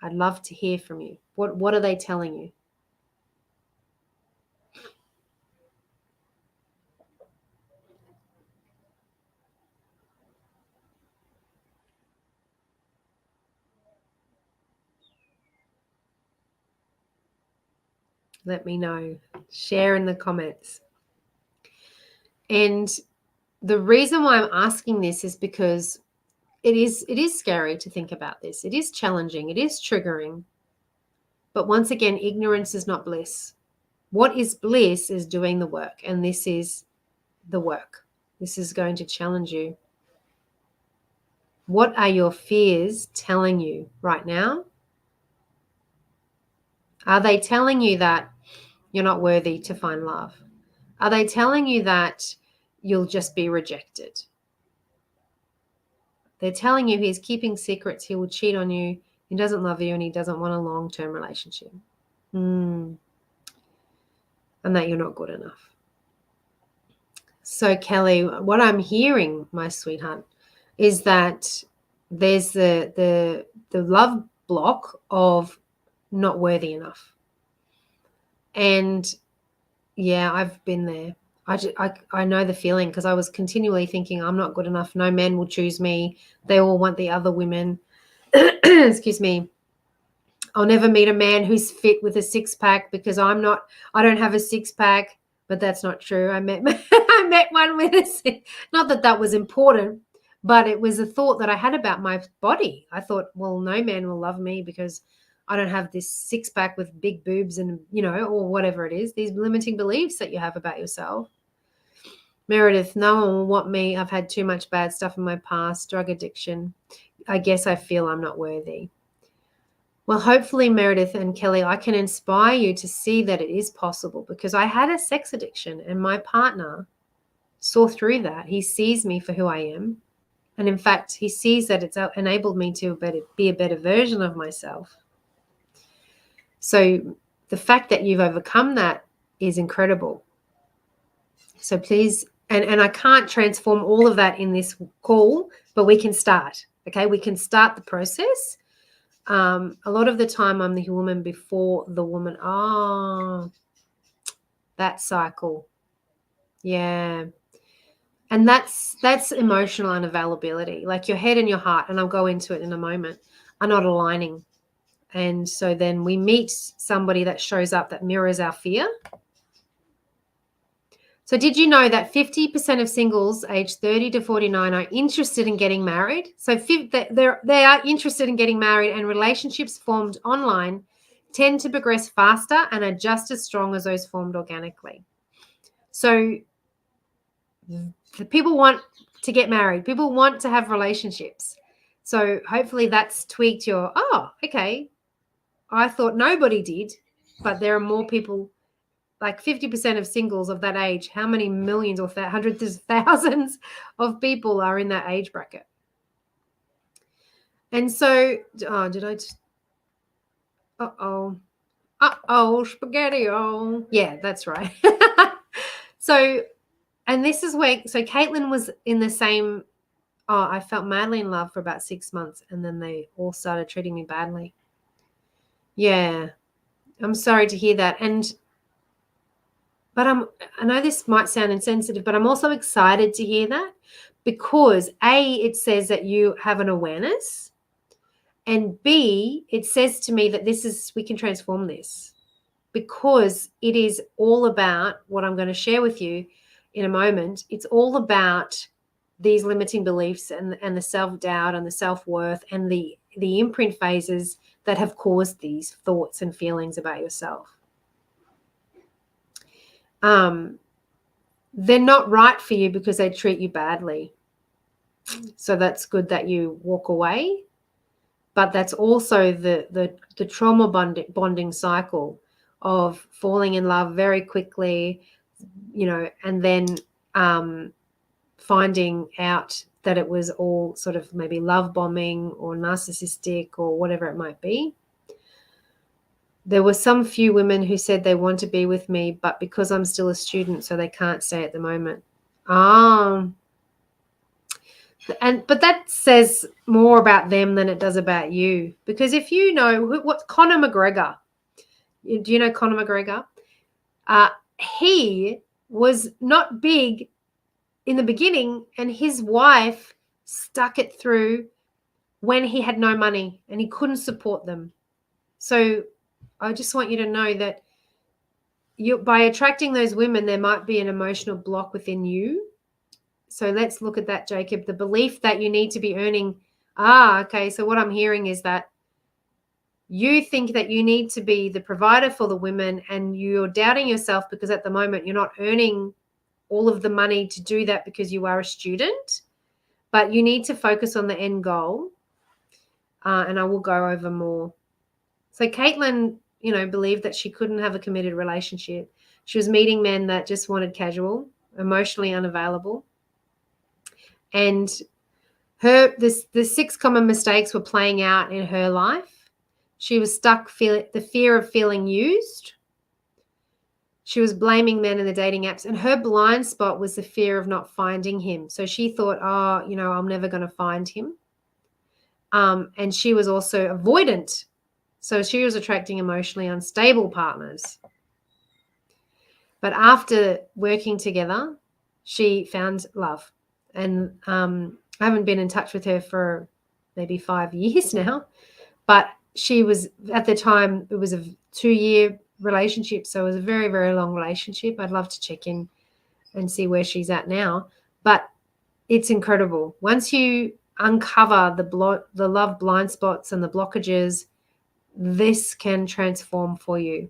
I'd love to hear from you. What are they telling you? Let me know. Share in the comments. And the reason why I'm asking this is because it is scary to think about this. It is challenging. It is triggering. But once again, ignorance is not bliss. What is bliss is doing the work. And this is the work. This is going to challenge you. What are your fears telling you right now? Are they telling you that you're not worthy to find love? Are they telling you that you'll just be rejected? They're telling you he's keeping secrets, he will cheat on you, he doesn't love you, and he doesn't want a long-term relationship. And that you're not good enough. So, Kelly, what I'm hearing, my sweetheart, is that there's the love block of not worthy enough. And yeah, I've been there. I know the feeling, because I was continually thinking I'm not good enough. No men will choose me. They all want the other women. Excuse me. I'll never meet a man who's fit with a six-pack because I don't have a six-pack. But that's not true. I met one with a, not that that was important, but it was a thought that I had about my body. I thought, well, no man will love me because I don't have this six-pack with big boobs and, or whatever it is, these limiting beliefs that you have about yourself. Meredith, no one will want me. I've had too much bad stuff in my past, drug addiction. I guess I feel I'm not worthy. Well, hopefully, Meredith and Kelly, I can inspire you to see that it is possible, because I had a sex addiction and my partner saw through that. He sees me for who I am. And in fact, he sees that it's enabled me to be a better version of myself. So the fact that you've overcome that is incredible. So please, and I can't transform all of that in this call, but we can start. Okay, we can start the process. A lot of the time I'm the woman before the woman. Oh, that cycle. Yeah. And that's emotional unavailability. Like your head and your heart, and I'll go into it in a moment, are not aligning. And so then we meet somebody that shows up that mirrors our fear. So did you know that 50% of singles aged 30 to 49 are interested in getting married? So they are interested in getting married, and relationships formed online tend to progress faster and are just as strong as those formed organically. So people want to get married. People want to have relationships. So hopefully that's tweaked your, okay, I thought nobody did, but there are more people. Like 50% of singles of that age, how many millions or hundreds of thousands of people are in that age bracket? And so, spaghetti-o. Yeah, that's right. So, and this is where, so Caitlin was in the same, I felt madly in love for about 6 months, and then they all started treating me badly. Yeah, I'm sorry to hear that. But I know this might sound insensitive, but I'm also excited to hear that, because A, it says that you have an awareness, and B, it says to me that we can transform this, because it is all about what I'm going to share with you in a moment, it's all about these limiting beliefs and the self-doubt and the self-worth and the imprint phases that have caused these thoughts and feelings about yourself. They're not right for you because they treat you badly. So that's good that you walk away. But that's also the trauma bonding cycle of falling in love very quickly, and then finding out that it was all sort of maybe love bombing or narcissistic or whatever it might be. There were some few women who said they want to be with me, but because I'm still a student, so they can't stay at the moment. But that says more about them than it does about you. Because if you know what's Conor McGregor, do you know Conor McGregor? He was not big in the beginning, and his wife stuck it through when he had no money and he couldn't support them. So I just want you to know that by attracting those women, there might be an emotional block within you. So let's look at that, Jacob. The belief that you need to be earning. Okay. So what I'm hearing is that you think that you need to be the provider for the women, and you're doubting yourself because at the moment you're not earning all of the money to do that because you are a student, but you need to focus on the end goal. And I will go over more. So Caitlin, believed that she couldn't have a committed relationship. She was meeting men that just wanted casual, emotionally unavailable. And the 6 common mistakes were playing out in her life. She was stuck the fear of feeling used. She was blaming men in the dating apps, and her blind spot was the fear of not finding him. So she thought, I'm never going to find him. And she was also avoidant. So she was attracting emotionally unstable partners. But after working together, she found love. And I haven't been in touch with her for maybe 5 years now. But she was, at the time, it was a 2-year relationship. So it was a very, very long relationship. I'd love to check in and see where she's at now. But it's incredible. Once you uncover the love blind spots and the blockages, this can transform for you.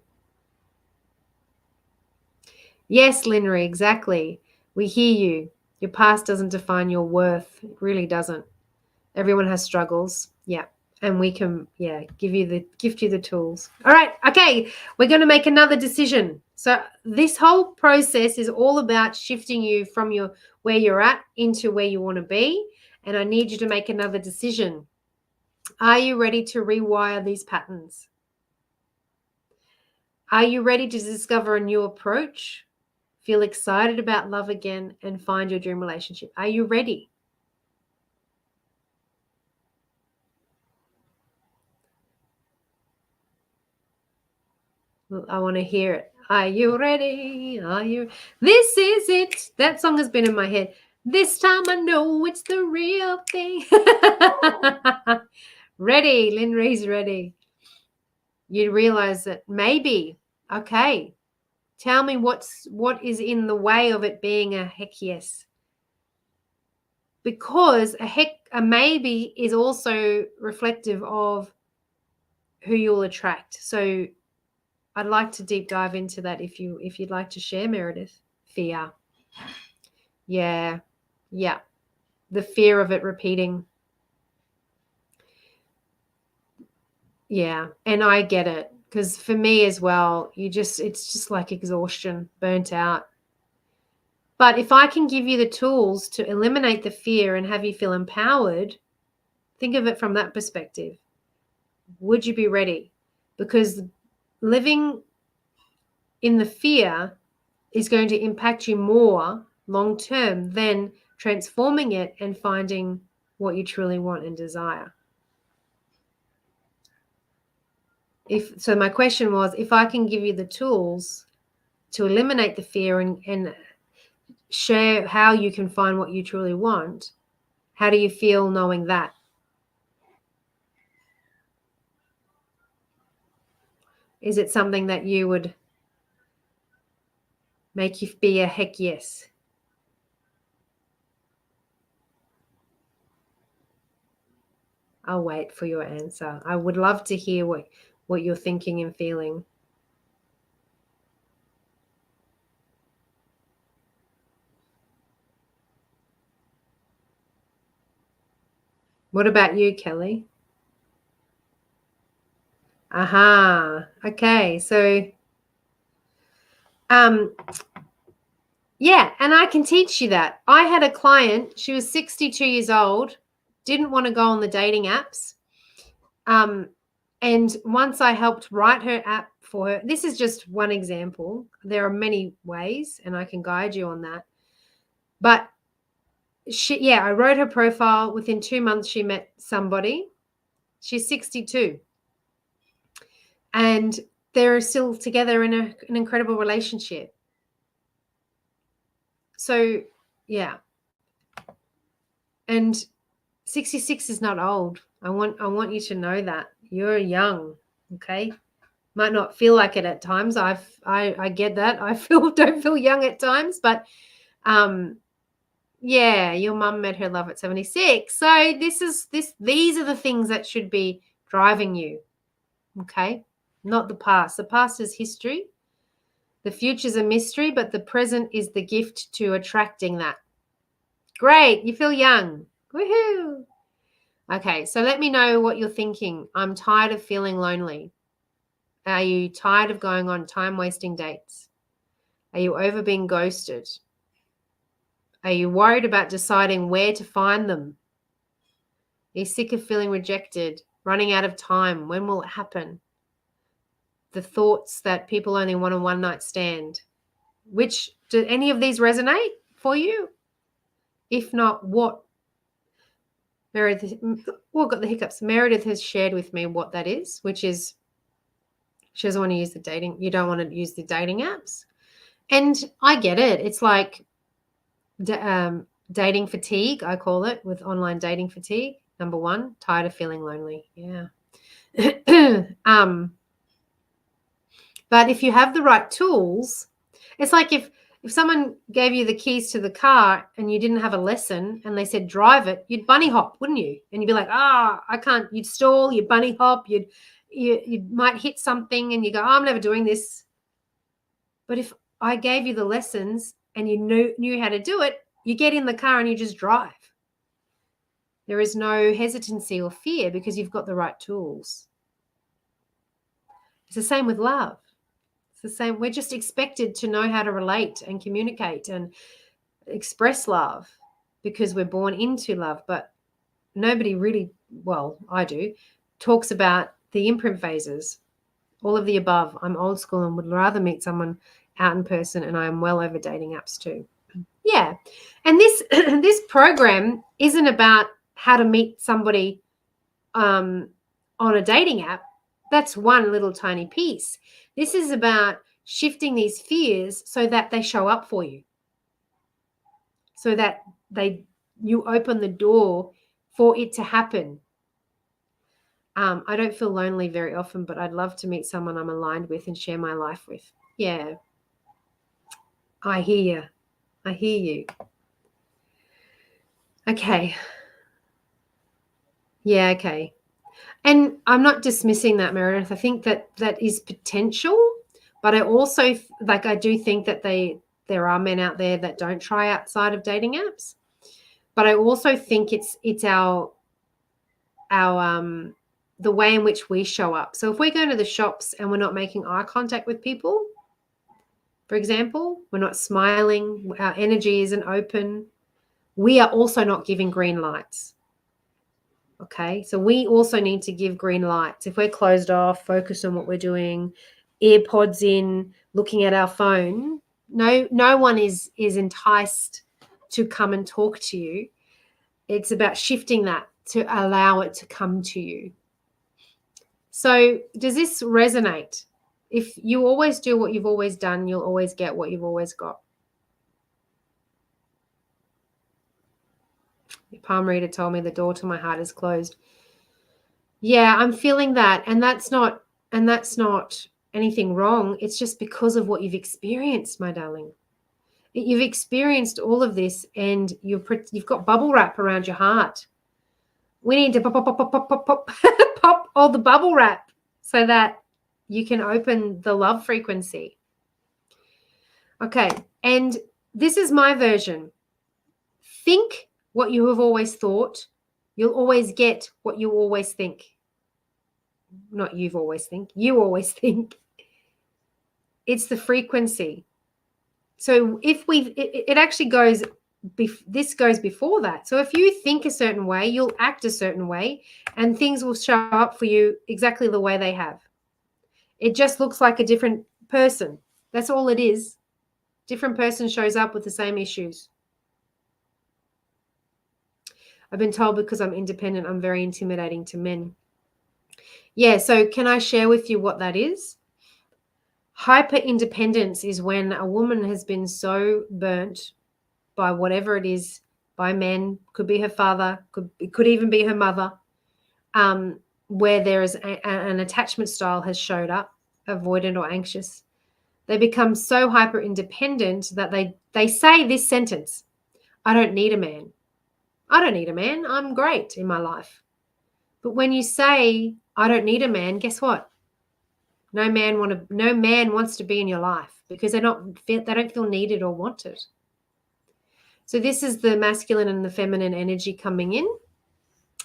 Yes, Linry, exactly. We hear you. Your past doesn't define your worth. It really doesn't. Everyone has struggles. Yeah. And we can, gift you the tools. All right. Okay. We're going to make another decision. So this whole process is all about shifting you from where you're at into where you want to be. And I need you to make another decision. Are you ready to rewire these patterns? Are you ready to discover a new approach? Feel excited about love again and find your dream relationship? Are you ready? I want to hear it. Are you ready? This is it. That song has been in my head. This time I know it's the real thing. Ready. Lynn Ree's ready. You realize that maybe, okay, tell me what is in the way of it being a heck yes. Because a maybe is also reflective of who you'll attract. So I'd like to deep dive into that if you'd like to share, Meredith. Fear. Yeah. The fear of it repeating. Yeah. And I get it. Because for me as well, it's just like exhaustion, burnt out. But if I can give you the tools to eliminate the fear and have you feel empowered, think of it from that perspective. Would you be ready? Because living in the fear is going to impact you more long term than transforming it and finding what you truly want and desire. So my question was, if I can give you the tools to eliminate the fear and share how you can find what you truly want, how do you feel knowing that? Is it something that you would make you be a heck yes? I'll wait for your answer. I would love to hear what you're thinking and feeling. What about you, Kelly? Aha. Okay. So, yeah, and I can teach you that. I had a client, she was 62 years old, didn't want to go on the dating apps. And once I helped write her app for her, this is just one example. There are many ways, and I can guide you on that. But I wrote her profile. Within 2 months, she met somebody. She's 62. And they're still together in an incredible relationship. So, yeah. And 66 is not old. I want you to know that. You're young, okay? Might not feel like it at times. I get that. I don't feel young at times, but yeah, your mum met her love at 76. So these are the things that should be driving you. Okay? Not the past. The past is history. The future's a mystery, but the present is the gift to attracting that. Great. You feel young. Woohoo. Okay, so let me know what you're thinking. I'm tired of feeling lonely. Are you tired of going on time-wasting dates? Are you over being ghosted? Are you worried about deciding where to find them? Are you sick of feeling rejected, running out of time? When will it happen? The thoughts that people only want a one-night stand. Do any of these resonate for you? If not, what? Meredith, got the hiccups. Meredith has shared with me what that is, which is she doesn't want to use the dating. You don't want to use the dating apps. And I get it. It's like dating fatigue, I call it, with online dating fatigue. Number one, tired of feeling lonely. Yeah. But if you have the right tools, it's like if someone gave you the keys to the car and you didn't have a lesson and they said drive it, you'd bunny hop, wouldn't you? And you'd be like, I can't. You'd stall, you'd bunny hop, you might hit something and you go, I'm never doing this. But if I gave you the lessons and you knew how to do it, you get in the car and you just drive. There is no hesitancy or fear because you've got the right tools. It's the same with love. It's the same. We're just expected to know how to relate and communicate and express love because we're born into love. But nobody really, well, I do, talks about the imprint phases, all of the above. I'm old school and would rather meet someone out in person, and I am well over dating apps too. Yeah. And this program isn't about how to meet somebody on a dating app. That's one little tiny piece. This is about shifting these fears so that they show up for you, so that you open the door for it to happen. I don't feel lonely very often, but I'd love to meet someone I'm aligned with and share my life with. Yeah. I hear you. I hear you. Okay. Yeah, okay. And I'm not dismissing that, Meredith. I think that is potential, but I also I do think that there are men out there that don't try outside of dating apps. But I also think it's our the way in which we show up. So if we're going to the shops and we're not making eye contact with people, for example, we're not smiling, our energy isn't open, we are also not giving green lights. Okay, so we also need to give green lights. If we're closed off, focused on what we're doing, earpods in, looking at our phone, no one is enticed to come and talk to you. It's about shifting that to allow it to come to you. So does this resonate? If you always do what you've always done, you'll always get what you've always got. Your palm reader told me the door to my heart is closed. Yeah, I'm feeling that. And that's not anything wrong. It's just because of what you've experienced, my darling. You've experienced all of this and you've got bubble wrap around your heart. We need to pop all the bubble wrap so that you can open the love frequency. Okay, and this is my version. Think what you have always thought. You'll always get what you always think. Not you've always think. You always think. It's the frequency. So if it actually goes, this goes before that. So if you think a certain way, you'll act a certain way, and things will show up for you exactly the way they have. It just looks like a different person. That's all it is. Different person shows up with the same issues. I've been told because I'm independent, I'm very intimidating to men. Yeah, so can I share with you what that is? Hyper independence is when a woman has been so burnt by whatever it is, by men, could be her father, it could even be her mother, where there is an attachment style has showed up, avoidant or anxious. They become so hyper independent that they say this sentence: I don't need a man. I don't need a man. I'm great in my life. But when you say I don't need a man, guess what? No man wants to be in your life because they don't feel needed or wanted. So this is the masculine and the feminine energy coming in,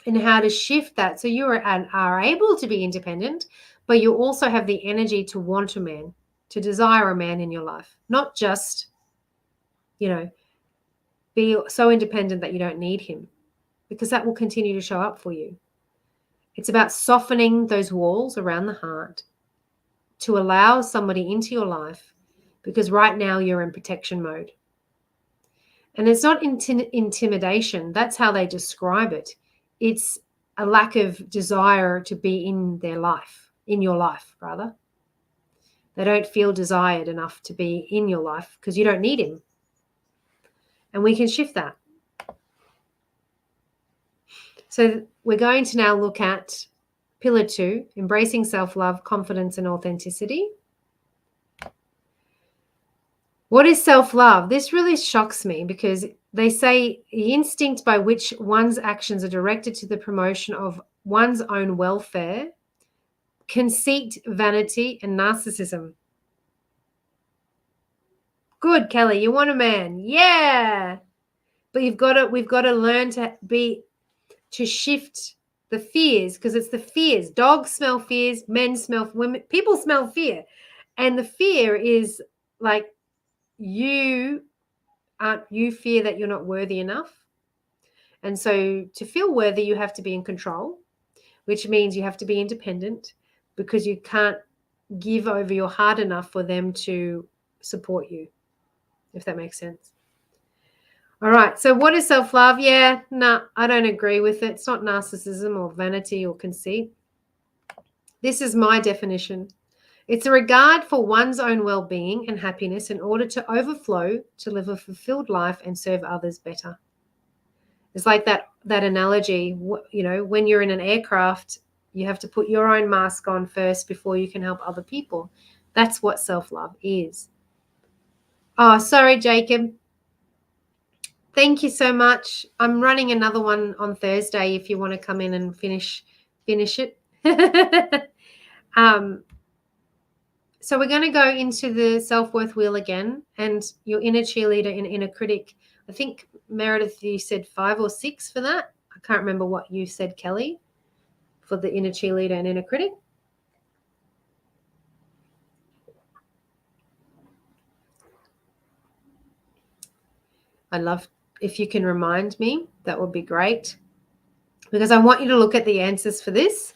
and how to shift that. So you are able to be independent, but you also have the energy to want a man, to desire a man in your life, not just, be so independent that you don't need him, because that will continue to show up for you. It's about softening those walls around the heart to allow somebody into your life, because right now you're in protection mode. And it's not intimidation. That's how they describe it. It's a lack of desire to be in their life, in your life, rather. They don't feel desired enough to be in your life because you don't need him. And we can shift that. So we're going to now look at Pillar 2, embracing self-love, confidence, and authenticity. What is self-love? This really shocks me because they say the instinct by which one's actions are directed to the promotion of one's own welfare, conceit, vanity, and narcissism. Good, Kelly. You want a man. Yeah. But we've got to learn to shift the fears, because it's the fears. Dogs smell fears, men smell, women, people smell fear. And the fear is like you fear that you're not worthy enough. And so to feel worthy, you have to be in control, which means you have to be independent, because you can't give over your heart enough for them to support you, if that makes sense. All right. So what is self-love? Yeah, no, I don't agree with it. It's not narcissism or vanity or conceit. This is my definition. It's a regard for one's own well-being and happiness in order to overflow, to live a fulfilled life and serve others better. It's like that analogy, when you're in an aircraft, you have to put your own mask on first before you can help other people. That's what self-love is. Oh, sorry, Jacob. Thank you so much. I'm running another one on Thursday if you want to come in and finish it. So we're going to go into the self-worth wheel again, and your inner cheerleader and inner critic. I think, Meredith, you said 5 or 6 for that. I can't remember what you said, Kelly, for the inner cheerleader and inner critic. I'd love if you can remind me, that would be great, because I want you to look at the answers for this.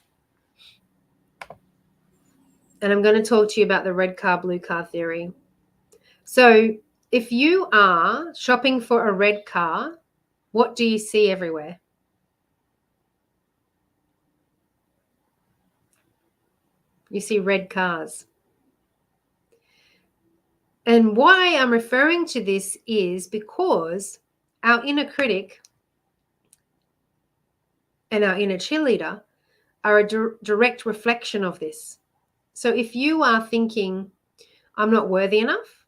And I'm going to talk to you about the red car, blue car theory. So if you are shopping for a red car, what do you see everywhere? You see red cars. And why I'm referring to this is because our inner critic and our inner cheerleader are a direct reflection of this. So if you are thinking, I'm not worthy enough,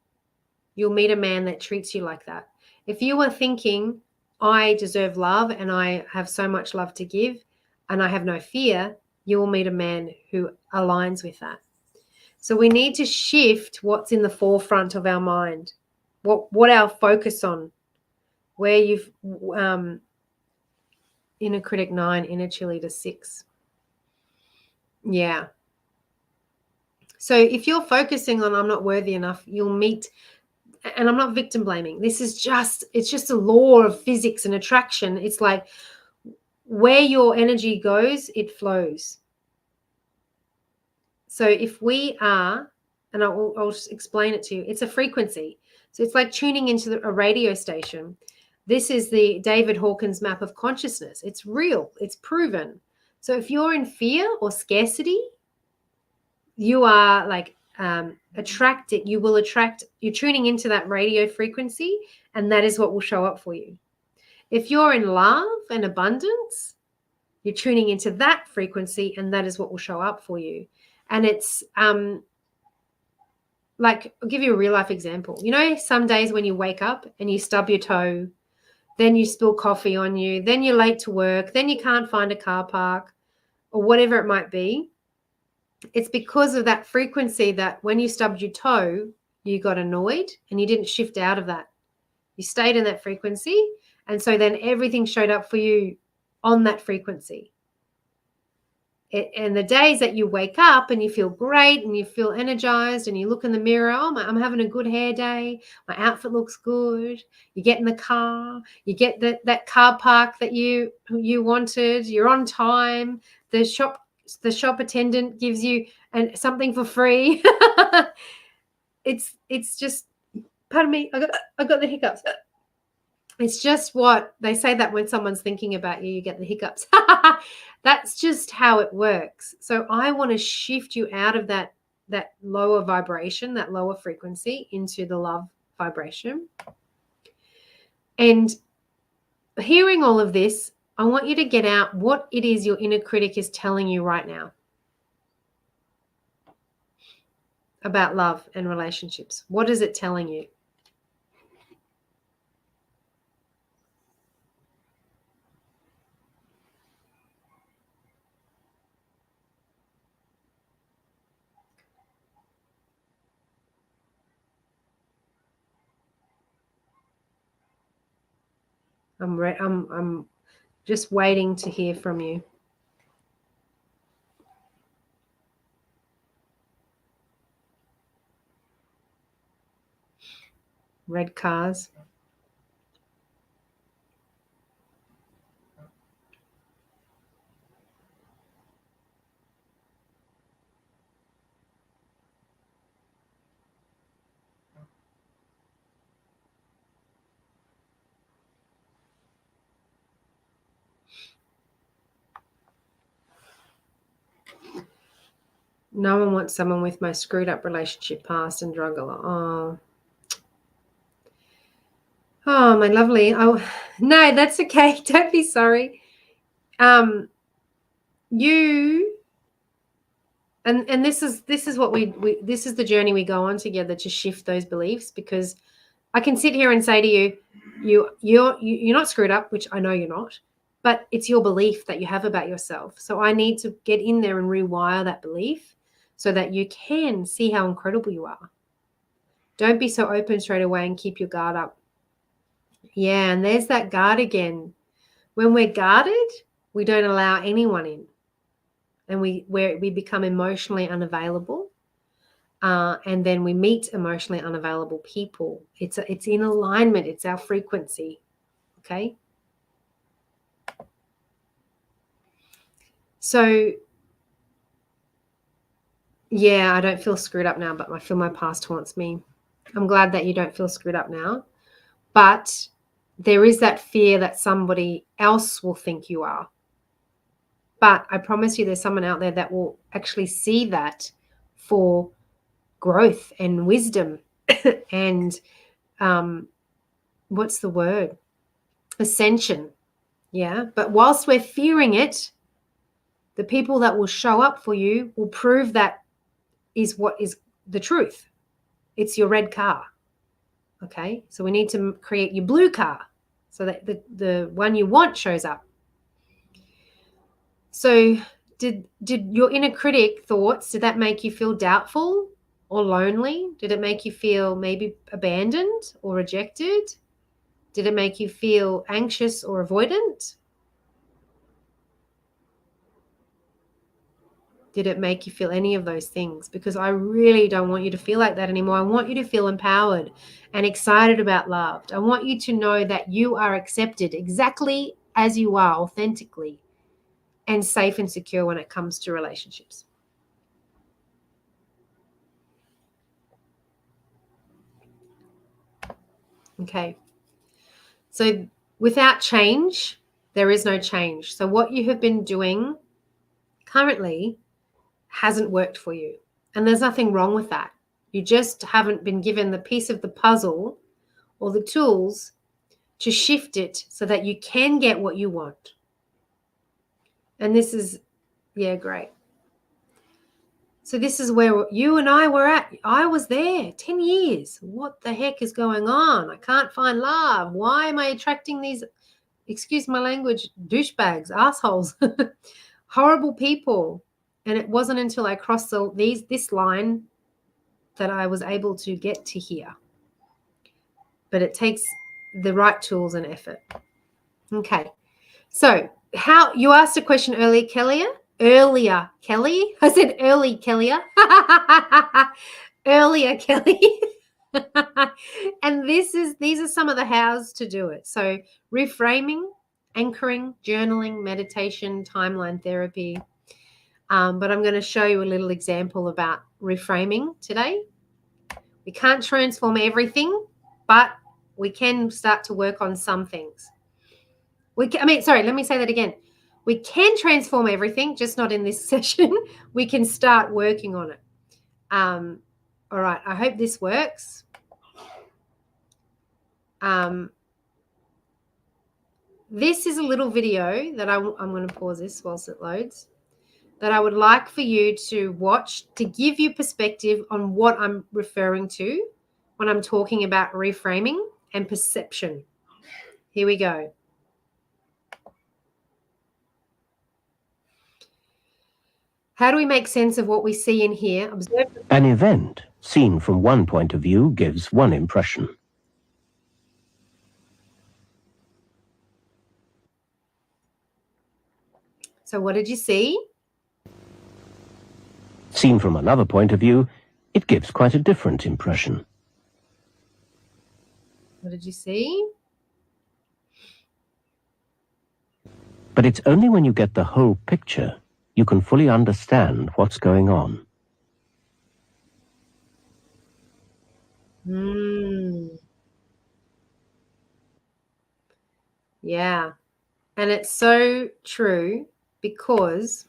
you'll meet a man that treats you like that. If you are thinking, I deserve love and I have so much love to give and I have no fear, you will meet a man who aligns with that. So we need to shift what's in the forefront of our mind, what our focus on, where you've inner critic 9, inner cheerleader 6. Yeah. So if you're focusing on I'm not worthy enough, you'll meet, and I'm not victim blaming. It's just a law of physics and attraction. It's like where your energy goes, it flows. So if we are, and I'll just explain it to you, it's a frequency. So it's like tuning into a radio station. This is the David Hawkins map of consciousness. It's real. It's proven. So if you're in fear or scarcity, you are like attracted. You will attract. You're tuning into that radio frequency, and that is what will show up for you. If you're in love and abundance, you're tuning into that frequency, and that is what will show up for you. And it's like, I'll give you a real life example. You know, some days when you wake up and you stub your toe, then you spill coffee on you, then you're late to work, then you can't find a car park or whatever it might be. It's because of that frequency that when you stubbed your toe, you got annoyed and you didn't shift out of that. You stayed in that frequency. And so then everything showed up for you on that frequency. And the days that you wake up and you feel great and you feel energized and you look in the mirror, I'm having a good hair day. My outfit looks good. You get in the car, you get that car park that you wanted. You're on time. The shop attendant gives you something for free. It's just, pardon me, I got the hiccups. It's just what they say, that when someone's thinking about you, you get the hiccups. That's just how it works. So I want to shift you out of that lower vibration, that lower frequency, into the love vibration. And hearing all of this, I want you to get out what it is your inner critic is telling you right now about love and relationships. What is it telling you? I'm just waiting to hear from you. Red cars. No one wants someone with my screwed up relationship past and drug a lot. Oh, my lovely. Oh, no, that's okay. Don't be sorry. You and this is what we this is the journey we go on together to shift those beliefs, because I can sit here and say to you, you're not screwed up, which I know you're not, but it's your belief that you have about yourself. So I need to get in there and rewire that belief so that you can see how incredible you are. Don't be so open straight away and keep your guard up. Yeah, and there's that guard again. When we're guarded, we don't allow anyone in, and we become emotionally unavailable, and then we meet emotionally unavailable people. It's in alignment. It's our frequency. Okay. So yeah, I don't feel screwed up now, but I feel my past haunts me. I'm glad that you don't feel screwed up now, but there is that fear that somebody else will think you are. But I promise you there's someone out there that will actually see that for growth and wisdom and what's the word? Ascension. Yeah. But whilst we're fearing it, the people that will show up for you will prove that is what is the truth. It's your red car. Okay. So we need to create your blue car. so that the one you want shows up. So did your inner critic thoughts, did that make you feel doubtful or lonely? Did it make you feel maybe abandoned or rejected? Did it make you feel anxious or avoidant? Did it make you feel any of those things? Because I really don't want you to feel like that anymore. I want you to feel empowered and excited about loved. I want you to know that you are accepted exactly as you are, authentically, and safe and secure when it comes to relationships. Okay. So without change, there is no change. So what you have been doing currently hasn't worked for you. And there's nothing wrong with that. You just haven't been given the piece of the puzzle or the tools to shift it so that you can get what you want. And this is, yeah, great. So this is where you and I were at. I was there 10 years. What the heck is going on? I can't find love. Why am I attracting these, excuse my language, douchebags, assholes, horrible people? And it wasn't until I crossed this line that I was able to get to here. But it takes the right tools and effort. Okay. So how you asked a question earlier, Kelly. I said early, Kelly. Earlier, Kelly. And these are some of the hows to do it. So reframing, anchoring, journaling, meditation, timeline therapy. But I'm going to show you a little example about reframing today. We can't transform everything, but we can start to work on some things. Let me say that again. We can transform everything, just not in this session. We can start working on it. All right, I hope this works. This is a little video that I'm going to pause this whilst it loads, that I would like for you to watch to give you perspective on what I'm referring to when I'm talking about reframing and perception. Here we go. How do we make sense of what we see and hear? Observe. An event seen from one point of view gives one impression. So what did you see? Seen from another point of view, it gives quite a different impression. What did you see? But it's only when you get the whole picture you can fully understand what's going on. Yeah. And it's so true, because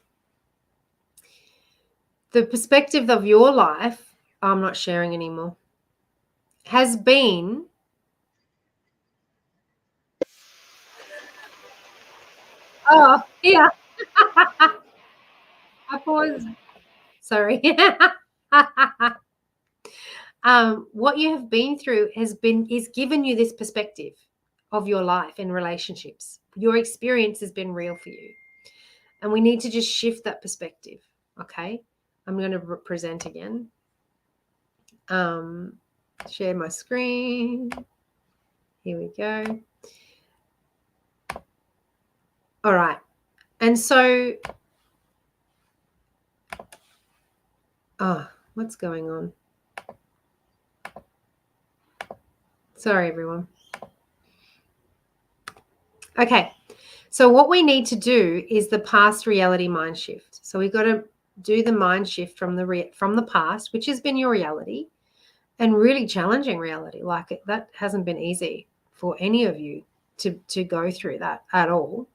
the perspective of your life, I'm not sharing anymore, has been yeah. I paused. Sorry. What you have been through is given you this perspective of your life and relationships. Your experience has been real for you. And we need to just shift that perspective. Okay. I'm going to present again. Share my screen. Here we go. All right. And so, what's going on? Sorry, everyone. Okay. So what we need to do is the past reality mind shift. So we've got to do the mind shift from the past, which has been your reality, and really challenging reality. Like that hasn't been easy for any of you to go through that at all.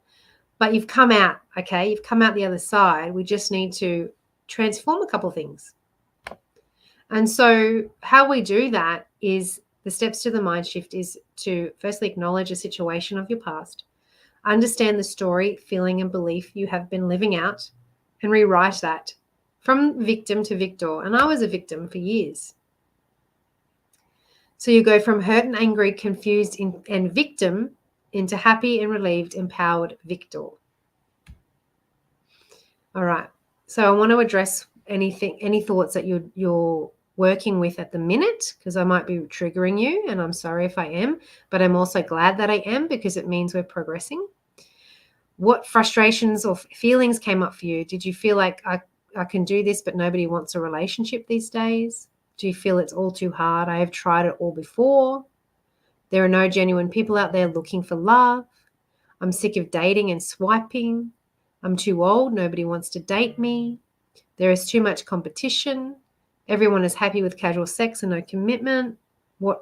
But you've come out, okay? You've come out the other side. We just need to transform a couple of things. And so how we do that is the steps to the mind shift is to firstly acknowledge a situation of your past, understand the story, feeling, and belief you have been living out, and rewrite that from victim to victor. And I was a victim for years. So you go from hurt and angry, confused, and victim into happy and relieved, empowered victor. All right. So I want to address any thoughts that you're working with at the minute, because I might be triggering you, and I'm sorry if I am, but I'm also glad that I am, because it means we're progressing. What frustrations or feelings came up for you? Did you feel like I can do this, but nobody wants a relationship these days? Do you feel it's all too hard? I have tried it all before. There are no genuine people out there looking for love. I'm sick of dating and swiping. I'm too old. Nobody wants to date me. There is too much competition. Everyone is happy with casual sex and no commitment. Where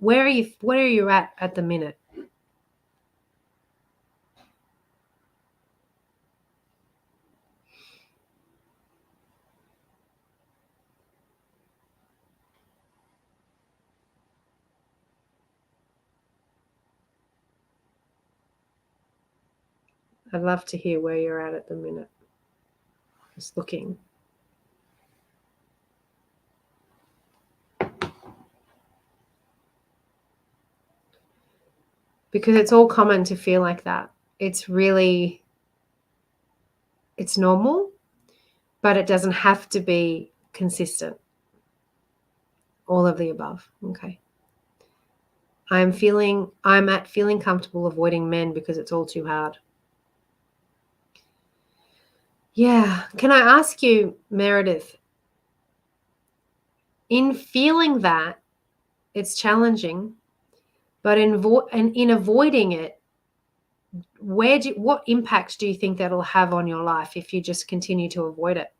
are you at the minute? I'd love to hear where you're at the minute. Just looking. Because it's all common to feel like that. It's normal, but it doesn't have to be consistent. All of the above. Okay. I'm at feeling comfortable avoiding men because it's all too hard. Yeah. Can I ask you, Meredith, in feeling that it's challenging, but in avoiding it, what impact do you think that'll have on your life if you just continue to avoid it?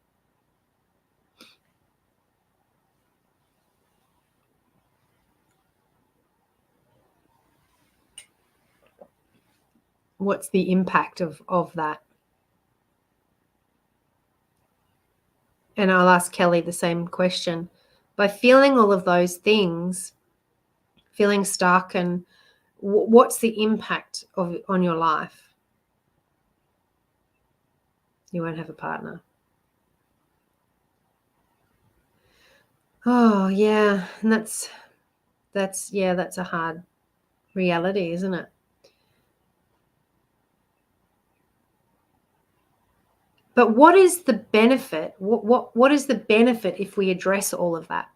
What's the impact of that? And I'll ask Kelly the same question. By feeling all of those things, feeling stuck, and what's the impact on your life? You won't have a partner. Oh, yeah. And that's a hard reality, isn't it? But what is the benefit? What is the benefit if we address all of that?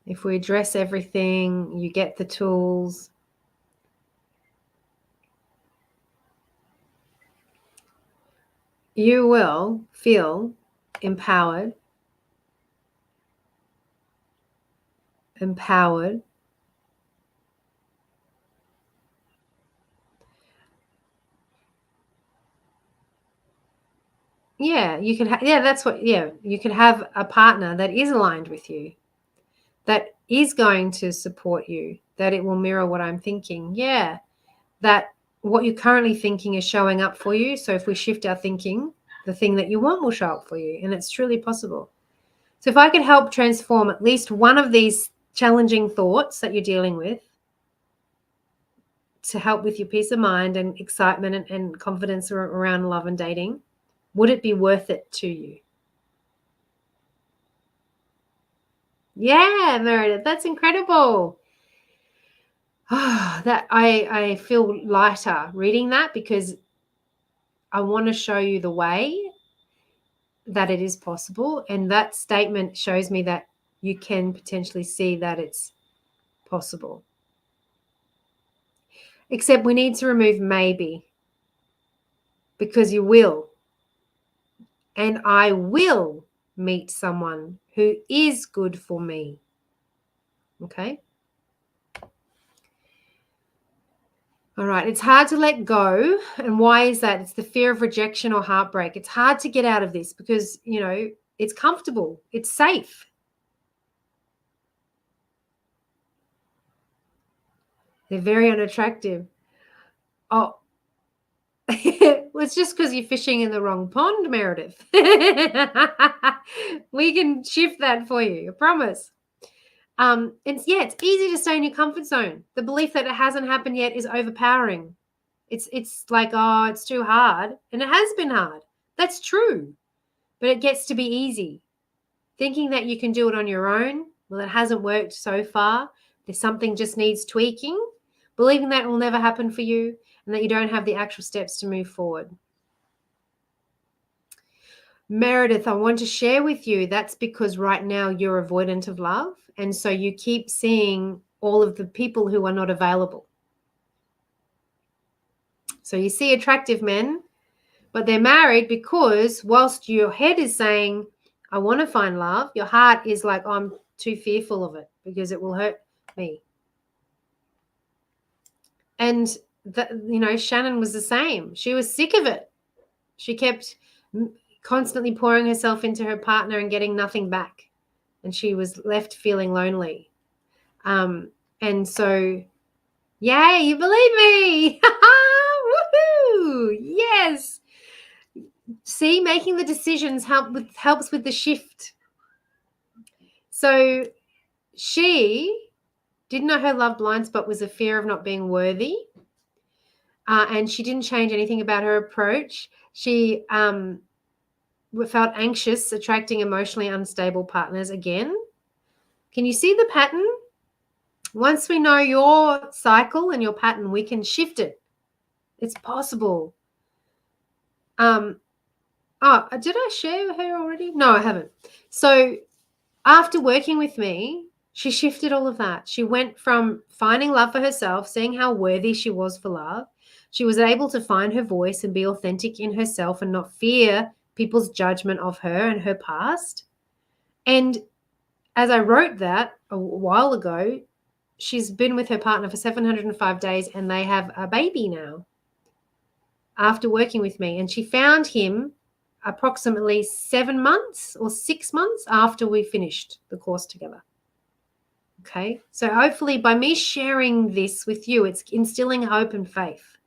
If we address everything, you get the tools. You will feel empowered. Yeah, you could you could have a partner that is aligned with you, that is going to support you, that it will mirror what I'm thinking. Yeah, that what you're currently thinking is showing up for you. So if we shift our thinking, the thing that you want will show up for you, and it's truly possible. So if I could help transform at least one of these challenging thoughts that you're dealing with to help with your peace of mind and excitement and confidence around love and dating, would it be worth it to you? Yeah, Meredith, that's incredible. That I feel lighter reading that, because I want to show you the way that it is possible. And that statement shows me that you can potentially see that it's possible. Except we need to remove maybe, because you will. And I will meet someone who is good for me. Okay? All right. It's hard to let go. And why is that? It's the fear of rejection or heartbreak. It's hard to get out of this because, it's comfortable. It's safe. They're very unattractive. Oh, well, it's just because you're fishing in the wrong pond, Meredith. We can shift that for you, I promise. It's easy to stay in your comfort zone. The belief that it hasn't happened yet is overpowering. It's like, oh, it's too hard. And it has been hard. That's true. But it gets to be easy. Thinking that you can do it on your own Well, it hasn't worked so far. There's something just needs tweaking. Believing that will never happen for you and that you don't have the actual steps to move forward. Meredith, I want to share with you that's because right now you're avoidant of love. And so you keep seeing all of the people who are not available. So you see attractive men, but they're married because whilst your head is saying, I want to find love, your heart is like, oh, I'm too fearful of it because it will hurt me. And, Shannon was the same. She was sick of it. She kept constantly pouring herself into her partner and getting nothing back. And she was left feeling lonely. And so, yay, you believe me. Woohoo! Yes. See, making the decisions helps with the shift. So she didn't know her love blind spot was a fear of not being worthy. And she didn't change anything about her approach. She felt anxious, attracting emotionally unstable partners again. Can you see the pattern? Once we know your cycle and your pattern, we can shift it. It's possible. Did I share her already? No, I haven't. So after working with me, she shifted all of that. She went from finding love for herself, seeing how worthy she was for love. She was able to find her voice and be authentic in herself and not fear people's judgment of her and her past. And as I wrote that a while ago, she's been with her partner for 705 days and they have a baby now after working with me. And she found him approximately 7 months or 6 months after we finished the course together. Okay, so hopefully by me sharing this with you, it's instilling hope and faith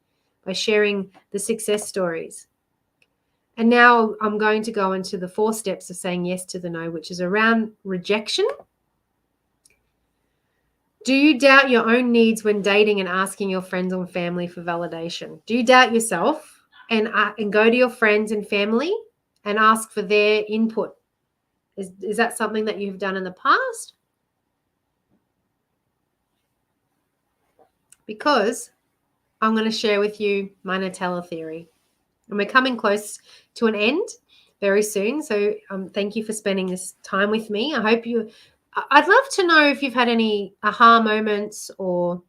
by sharing the success stories. And now I'm going to go into the 4 steps of saying yes to the no, which is around rejection. Do you doubt your own needs when dating and asking your friends and family for validation? Do you doubt yourself and go to your friends and family and ask for their input? Is that something that you've done in the past? Because I'm going to share with you my Nutella theory. And we're coming close to an end very soon. So thank you for spending this time with me. I'd love to know if you've had any aha moments or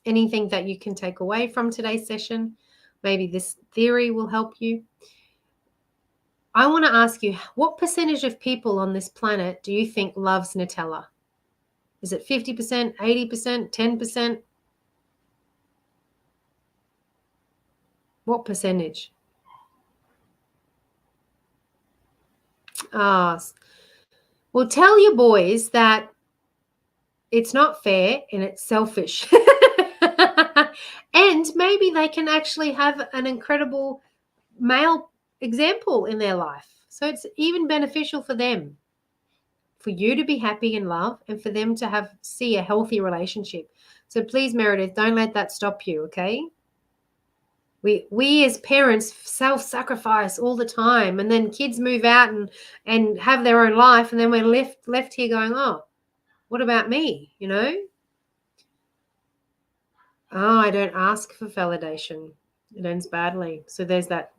anything that you can take away from today's session. Maybe this theory will help you. I want to ask you, what percentage of people on this planet do you think loves Nutella? Is it 50%, 80%, 10%? What percentage? Well, tell your boys that it's not fair and it's selfish. And maybe they can actually have an incredible male example in their life. So it's even beneficial for them, for you to be happy in love and for them to see a healthy relationship. So please, Meredith, don't let that stop you, okay? We as parents self-sacrifice all the time, and then kids move out and have their own life, and then we're left here going, oh, what about me, Oh, I don't ask for validation. It ends badly. So there's that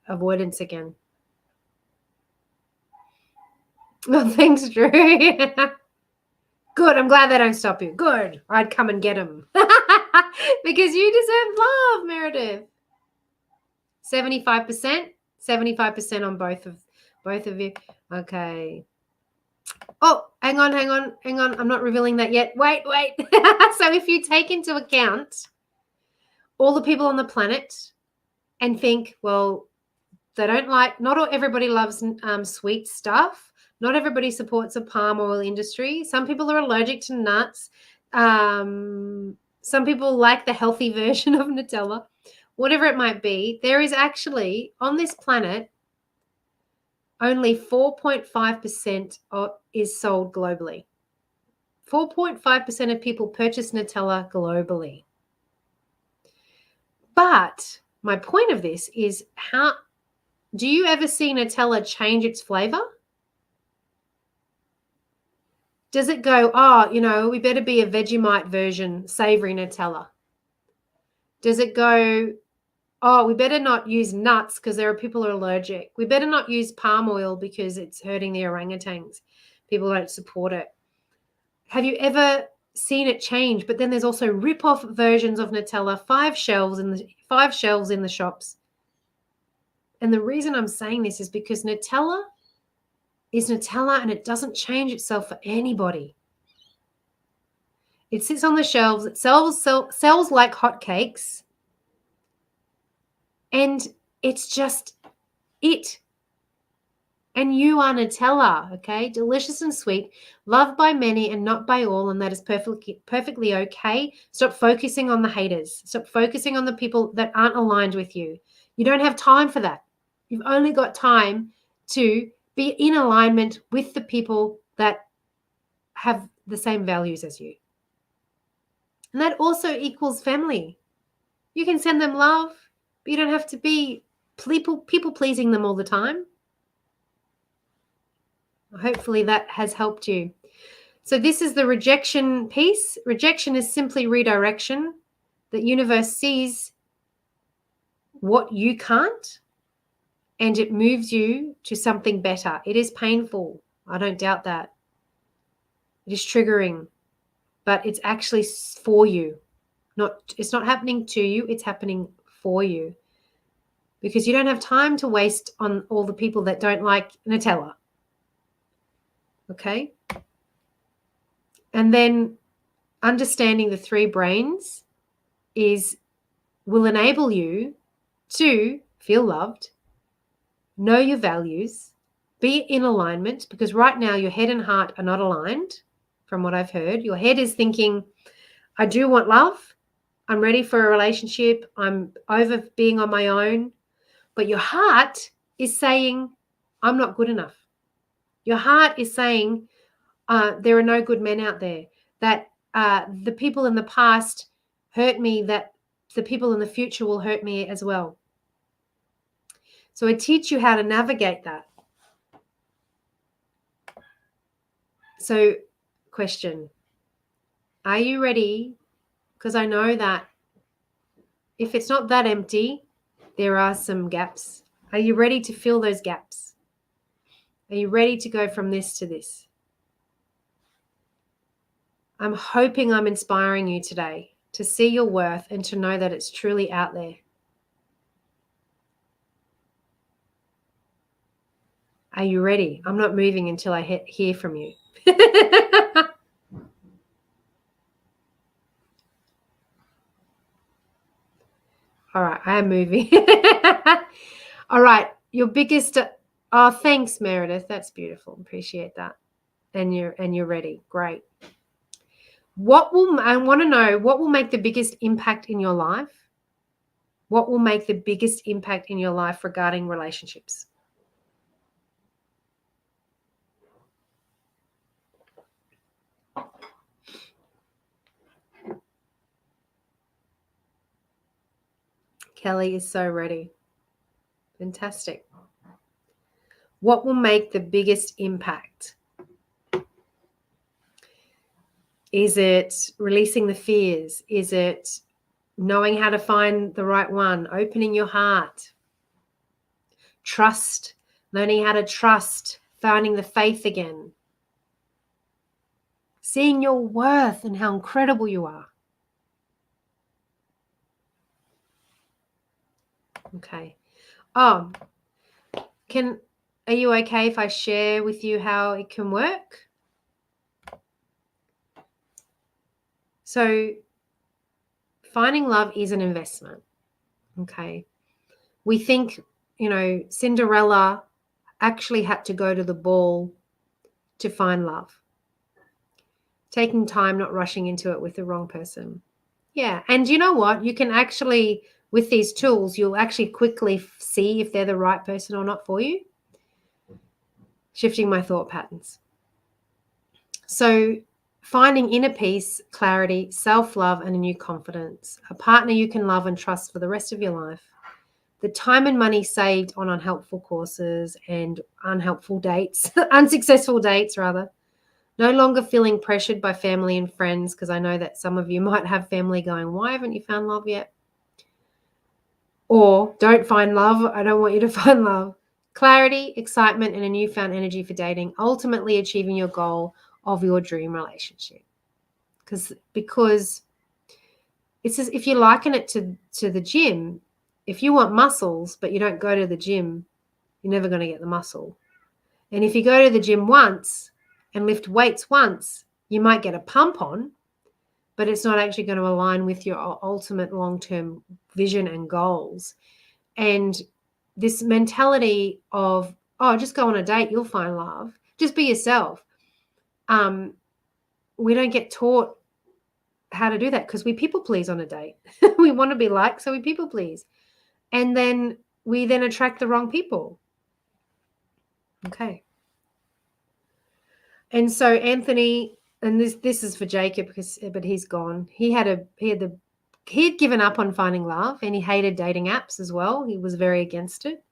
avoidance again. Well, thanks, Drew. Good. I'm glad they don't stop you. Good. I'd come and get them. Because you deserve love, Meredith. 75% on both of you. Okay. Oh, hang on. I'm not revealing that yet. Wait. So if you take into account all the people on the planet and think, well, they don't not everybody loves sweet stuff. Not everybody supports a palm oil industry. Some people are allergic to nuts. Some people like the healthy version of Nutella. Whatever it might be, there is actually on this planet only 4.5% is sold globally. 4.5% of people purchase Nutella globally. But my point of this is, how do you ever see Nutella change its flavor? Does it go, oh, we better be a Vegemite version, savory Nutella? Does it go, oh, we better not use nuts because there are people who are allergic. We better not use palm oil because it's hurting the orangutans. People don't support it. Have you ever seen it change? But then there's also rip-off versions of Nutella, 5 shelves in the shops. And the reason I'm saying this is because Nutella is Nutella and it doesn't change itself for anybody. It sits on the shelves. It sells like hotcakes. And it's just it. And you are Nutella, okay? Delicious and sweet, loved by many and not by all, and that is perfectly okay. Stop focusing on the haters. Stop focusing on the people that aren't aligned with you. You don't have time for that. You've only got time to be in alignment with the people that have the same values as you. And that also equals family. You can send them love, but you don't have to be people pleasing them all the time. Hopefully that has helped you. So this is the rejection piece. Rejection is simply redirection. The universe sees what you can't and it moves you to something better. It is painful. I don't doubt that. It is triggering, but it's actually for you. It's not happening to you, it's happening for you. Because you don't have time to waste on all the people that don't like Nutella. Okay? And then understanding the 3 brains will enable you to feel loved, know your values, be in alignment, because right now your head and heart are not aligned from what I've heard. Your head is thinking, I do want love. I'm ready for a relationship. I'm over being on my own. But your heart is saying, I'm not good enough. Your heart is saying, there are no good men out there, that the people in the past hurt me, that the people in the future will hurt me as well. So I teach you how to navigate that. So, question, are you ready? Because I know that if it's not that empty, there are some gaps. Are you ready to fill those gaps? Are you ready to go from this to this? I'm hoping I'm inspiring you today to see your worth and to know that it's truly out there. Are you ready? I'm not moving until I hear from you. All right, I am moving. All right, your biggest. Oh, thanks, Meredith. That's beautiful. Appreciate that. And you're ready. Great. I want to know what will make the biggest impact in your life? What will make the biggest impact in your life regarding relationships? Kelly is so ready. Fantastic. What will make the biggest impact? Is it releasing the fears? Is it knowing how to find the right one? Opening your heart? Trust, learning how to trust, finding the faith again. Seeing your worth and how incredible you are. Okay. Oh, are you okay if I share with you how it can work? So finding love is an investment. Okay. We think, Cinderella actually had to go to the ball to find love. Taking time, not rushing into it with the wrong person. Yeah. And you know what? You can actually, with these tools, you'll actually quickly see if they're the right person or not for you. Shifting my thought patterns. So finding inner peace, clarity, self-love, and a new confidence. A partner you can love and trust for the rest of your life. The time and money saved on unhelpful courses and unhelpful dates, unsuccessful dates rather. No longer feeling pressured by family and friends, because I know that some of you might have family going, why haven't you found love yet? Or don't find love. I don't want you to find love. Clarity, excitement, and a newfound energy for dating, ultimately achieving your goal of your dream relationship. Because it's as if you liken it to the gym. If you want muscles, but you don't go to the gym, you're never going to get the muscle. And if you go to the gym once and lift weights once, you might get a pump on, but it's not actually going to align with your ultimate long-term vision and goals. And this mentality of, oh, just go on a date, you'll find love. Just be yourself. We don't get taught how to do that because we people please on a date. We want to be liked, so we people please. And then we then attract the wrong people. Okay. And so Anthony, and this is for Jacob, but he's gone. He had given up on finding love, and he hated dating apps as well. He was very against it.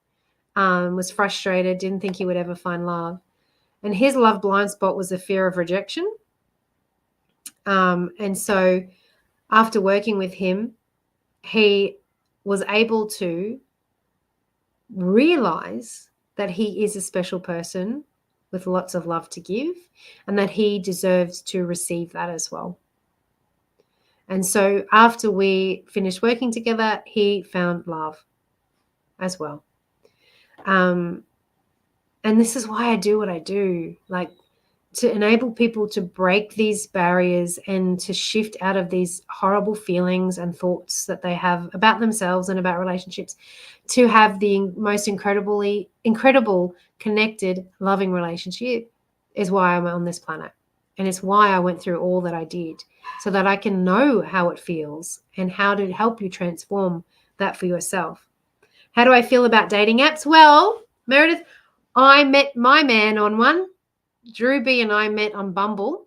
Was frustrated, didn't think he would ever find love. And his love blind spot was the fear of rejection. And so after working with him, he was able to realize that he is a special person with lots of love to give, and that he deserves to receive that as well. And so after we finished working together, he found love as well. And this is why I do what I do, like to enable people to break these barriers and to shift out of these horrible feelings and thoughts that they have about themselves and about relationships, to have the most incredible, connected, loving relationship is why I'm on this planet. And it's why I went through all that I did, so that I can know how it feels and how to help you transform that for yourself. How do I feel about dating apps? Well, Meredith, I met my man on one. Drew B and I met on Bumble,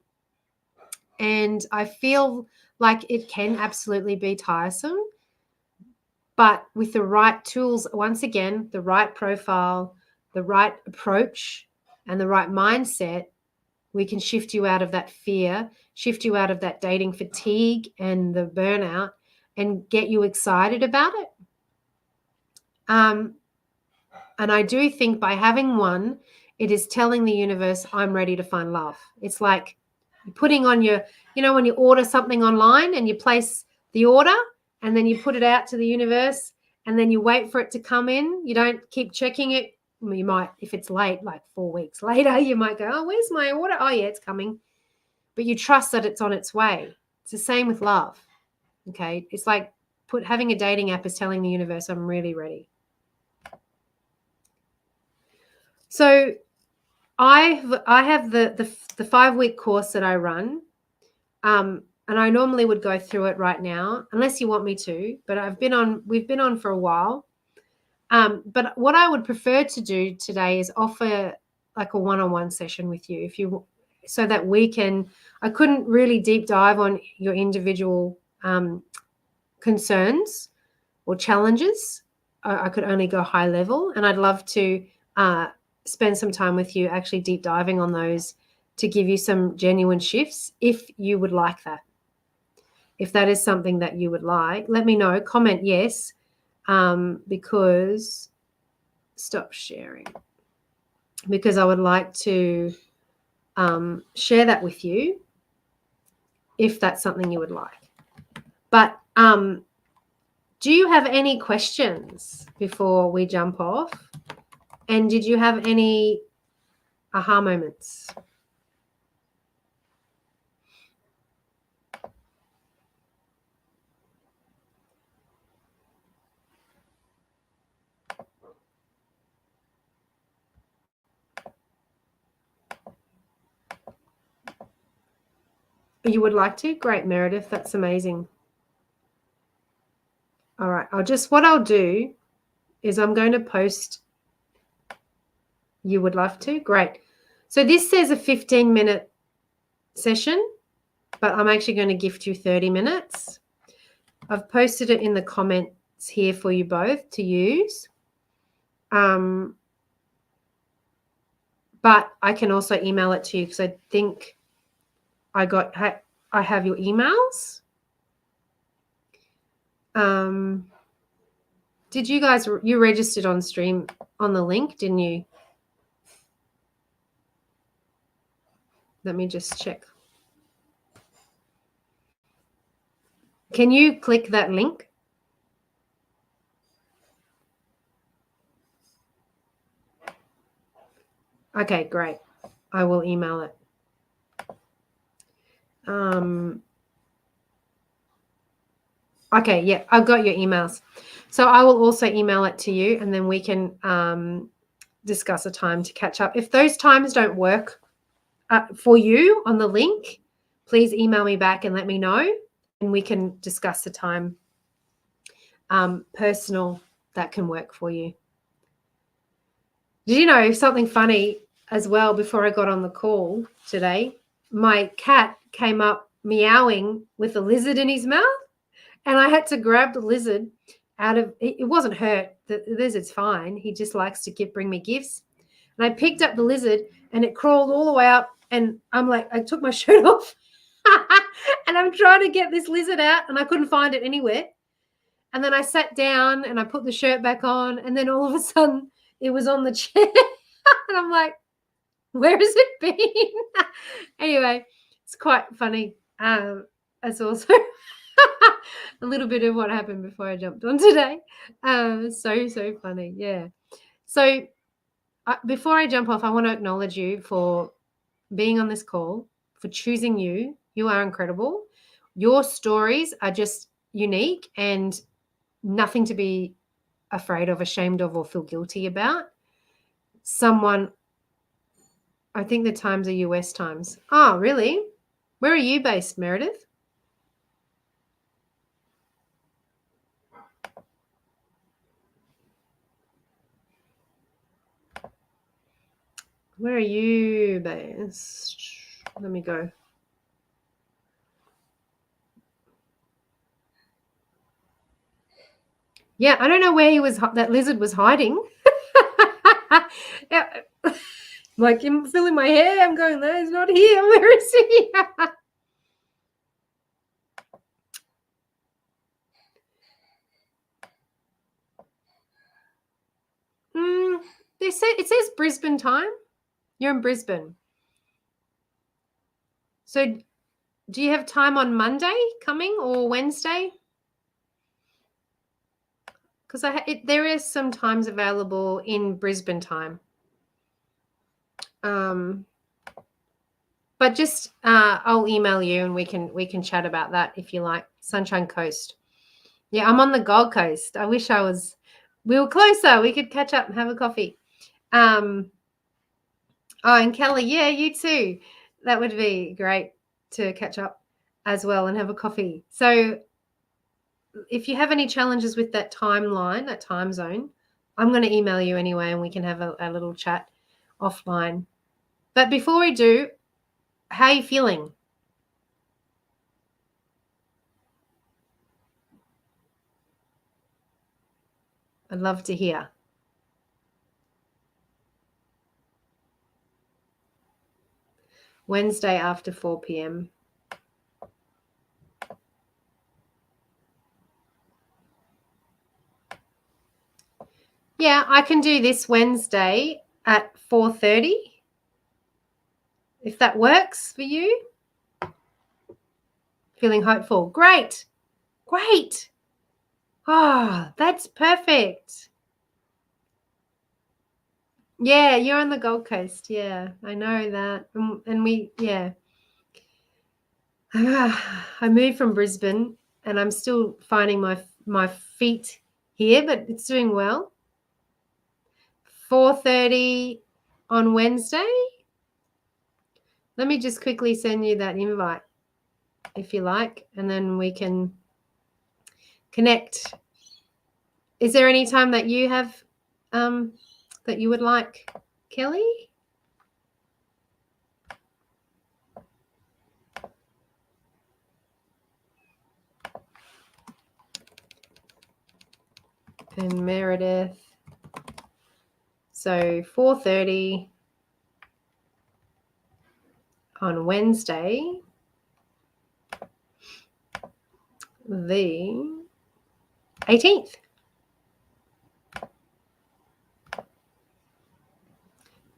and I feel like it can absolutely be tiresome, but with the right tools, once again, the right profile, the right approach, and the right mindset, we can shift you out of that fear, shift you out of that dating fatigue and the burnout, and get you excited about it. And I do think by having one, it is telling the universe, I'm ready to find love. It's like putting on your, when you order something online and you place the order and then you put it out to the universe and then you wait for it to come in. You don't keep checking it. Well, you might, if it's late, like 4 weeks later, you might go, oh, where's my order? Oh, yeah, it's coming. But you trust that it's on its way. It's the same with love. Okay. It's like having a dating app is telling the universe, I'm really ready. So I have the 5-week course that I run, and I normally would go through it right now, unless you want me to. But we've been on for a while. But what I would prefer to do today is offer like a one-on-one session with you, so that we can. I couldn't really deep dive on your individual concerns or challenges. I could only go high level, and I'd love to spend some time with you actually deep diving on those to give you some genuine shifts if you would like that. If that is something that you would like, let me know. Comment yes, because stop sharing. Because I would like to share that with you if that's something you would like. But do you have any questions before we jump off? And did you have any aha moments? You would like to? Great, Meredith. That's amazing. All right. What I'll do is I'm going to post. You would love to? Great. So this says a 15-minute session, but I'm actually going to gift you 30 minutes. I've posted it in the comments here for you both to use. But I can also email it to you because I think I have your emails. Did you guys, you registered on stream on the link, didn't you? Let me just check. Can you click that link? Okay, great. I will email it. Okay, yeah, I've got your emails. So I will also email it to you, and then we can discuss a time to catch up. If those times don't work for you on the link, please email me back and let me know, and we can discuss the time personal that can work for you. Did you know something funny as well? Before I got on the call today, my cat came up meowing with a lizard in his mouth, and I had to grab the lizard out of it. It wasn't hurt. The lizard's fine. He just likes to bring me gifts. And I picked up the lizard, and it crawled all the way up, and I'm like, I took my shirt off and I'm trying to get this lizard out, and I couldn't find it anywhere. And then I sat down and I put the shirt back on, and then all of a sudden it was on the chair. And I'm like, where has it been? Anyway, it's quite funny. It's also a little bit of what happened before I jumped on today. So funny. Yeah. So before I jump off, I want to acknowledge you for being on this call, for choosing you. You are incredible. Your stories are just unique and nothing to be afraid of, ashamed of, or feel guilty about. I think the times are US times. Oh, really? Where are you based, Meredith? Where are you based? Let me go. Yeah, I don't know where that lizard was hiding. Yeah. Like, I'm feeling my hair. I'm going, no, he's not here. Where is he? It says Brisbane time. You're in Brisbane. So do you have time on Monday coming or Wednesday? Because there is some times available in Brisbane time. But just I'll email you and we can chat about that if you like. Sunshine Coast. Yeah, I'm on the Gold Coast. I wish we were closer. We could catch up and have a coffee. Oh, and Kelly, yeah, you too. That would be great to catch up as well and have a coffee. So if you have any challenges with that timeline, that time zone, I'm going to email you anyway and we can have a little chat offline. But before we do, how are you feeling? I'd love to hear. Wednesday after 4 p.m. Yeah, I can do this Wednesday at 4:30. If that works for you. Feeling hopeful. Great. Great. Oh, that's perfect. Yeah, you're on the Gold Coast. Yeah, I know that. And yeah. I moved from Brisbane and I'm still finding my feet here, but it's doing well. 4:30 on Wednesday. Let me just quickly send you that invite if you like, and then we can connect. Is there any time that you have that you would like, Kelly? And Meredith. So 4:30 on Wednesday. the 18th.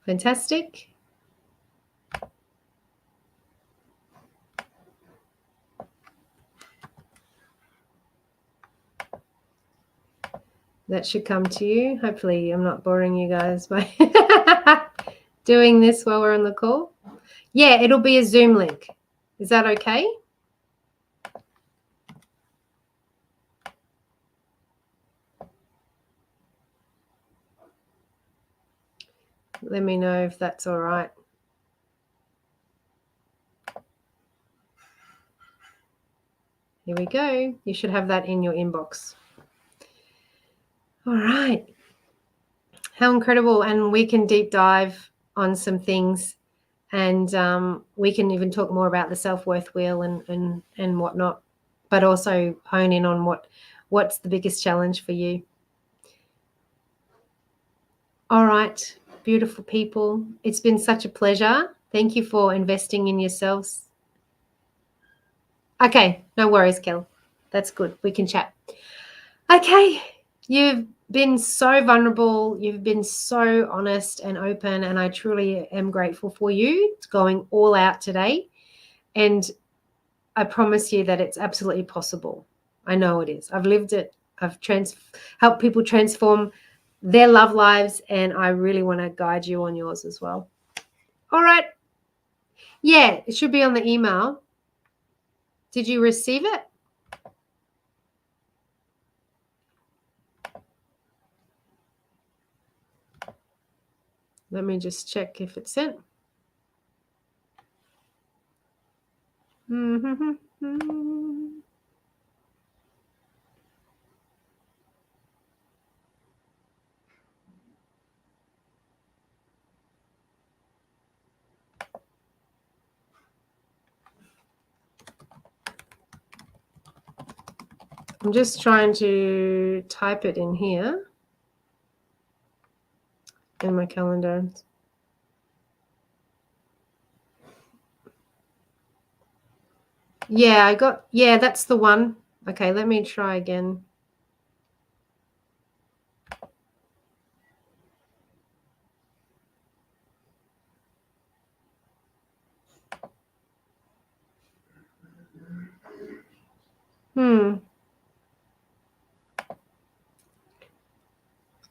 Fantastic. That should come to you. Hopefully I'm not boring you guys by doing this while we're on the call. Yeah, it'll be a Zoom link. Is that okay? Let me know if that's all right. Here we go. You should have that in your inbox. All right. How incredible. And we can deep dive on some things, and we can even talk more about the self-worth wheel and whatnot, but also hone in on what's the biggest challenge for you. All right, beautiful people. It's been such a pleasure. Thank you for investing in yourselves. Okay, no worries, Kel. That's good. We can chat. Okay, you've been so vulnerable. You've been so honest and open, and I truly am grateful for you. It's going all out today, and I promise you that it's absolutely possible. I know it is. I've lived it. I've helped people transform their love lives, and I really want to guide you on yours as well. All right. Yeah, it should be on the email. Did you receive it? Let me just check if it's sent. I'm just trying to type it in here in my calendar. Yeah, that's the one. Okay, let me try again.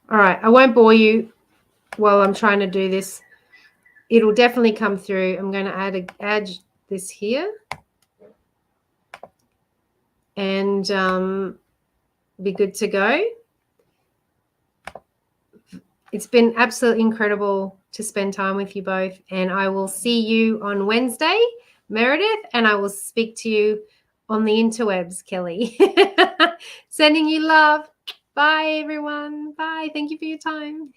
All right, I won't bore you while I'm trying to do this. It'll definitely come through. I'm going to add this here and be good to go. It's been absolutely incredible to spend time with you both, and I will see you on Wednesday, Meredith, and I will speak to you on the interwebs, Kelly. Sending you love. Bye, everyone. Bye. Thank you for your time.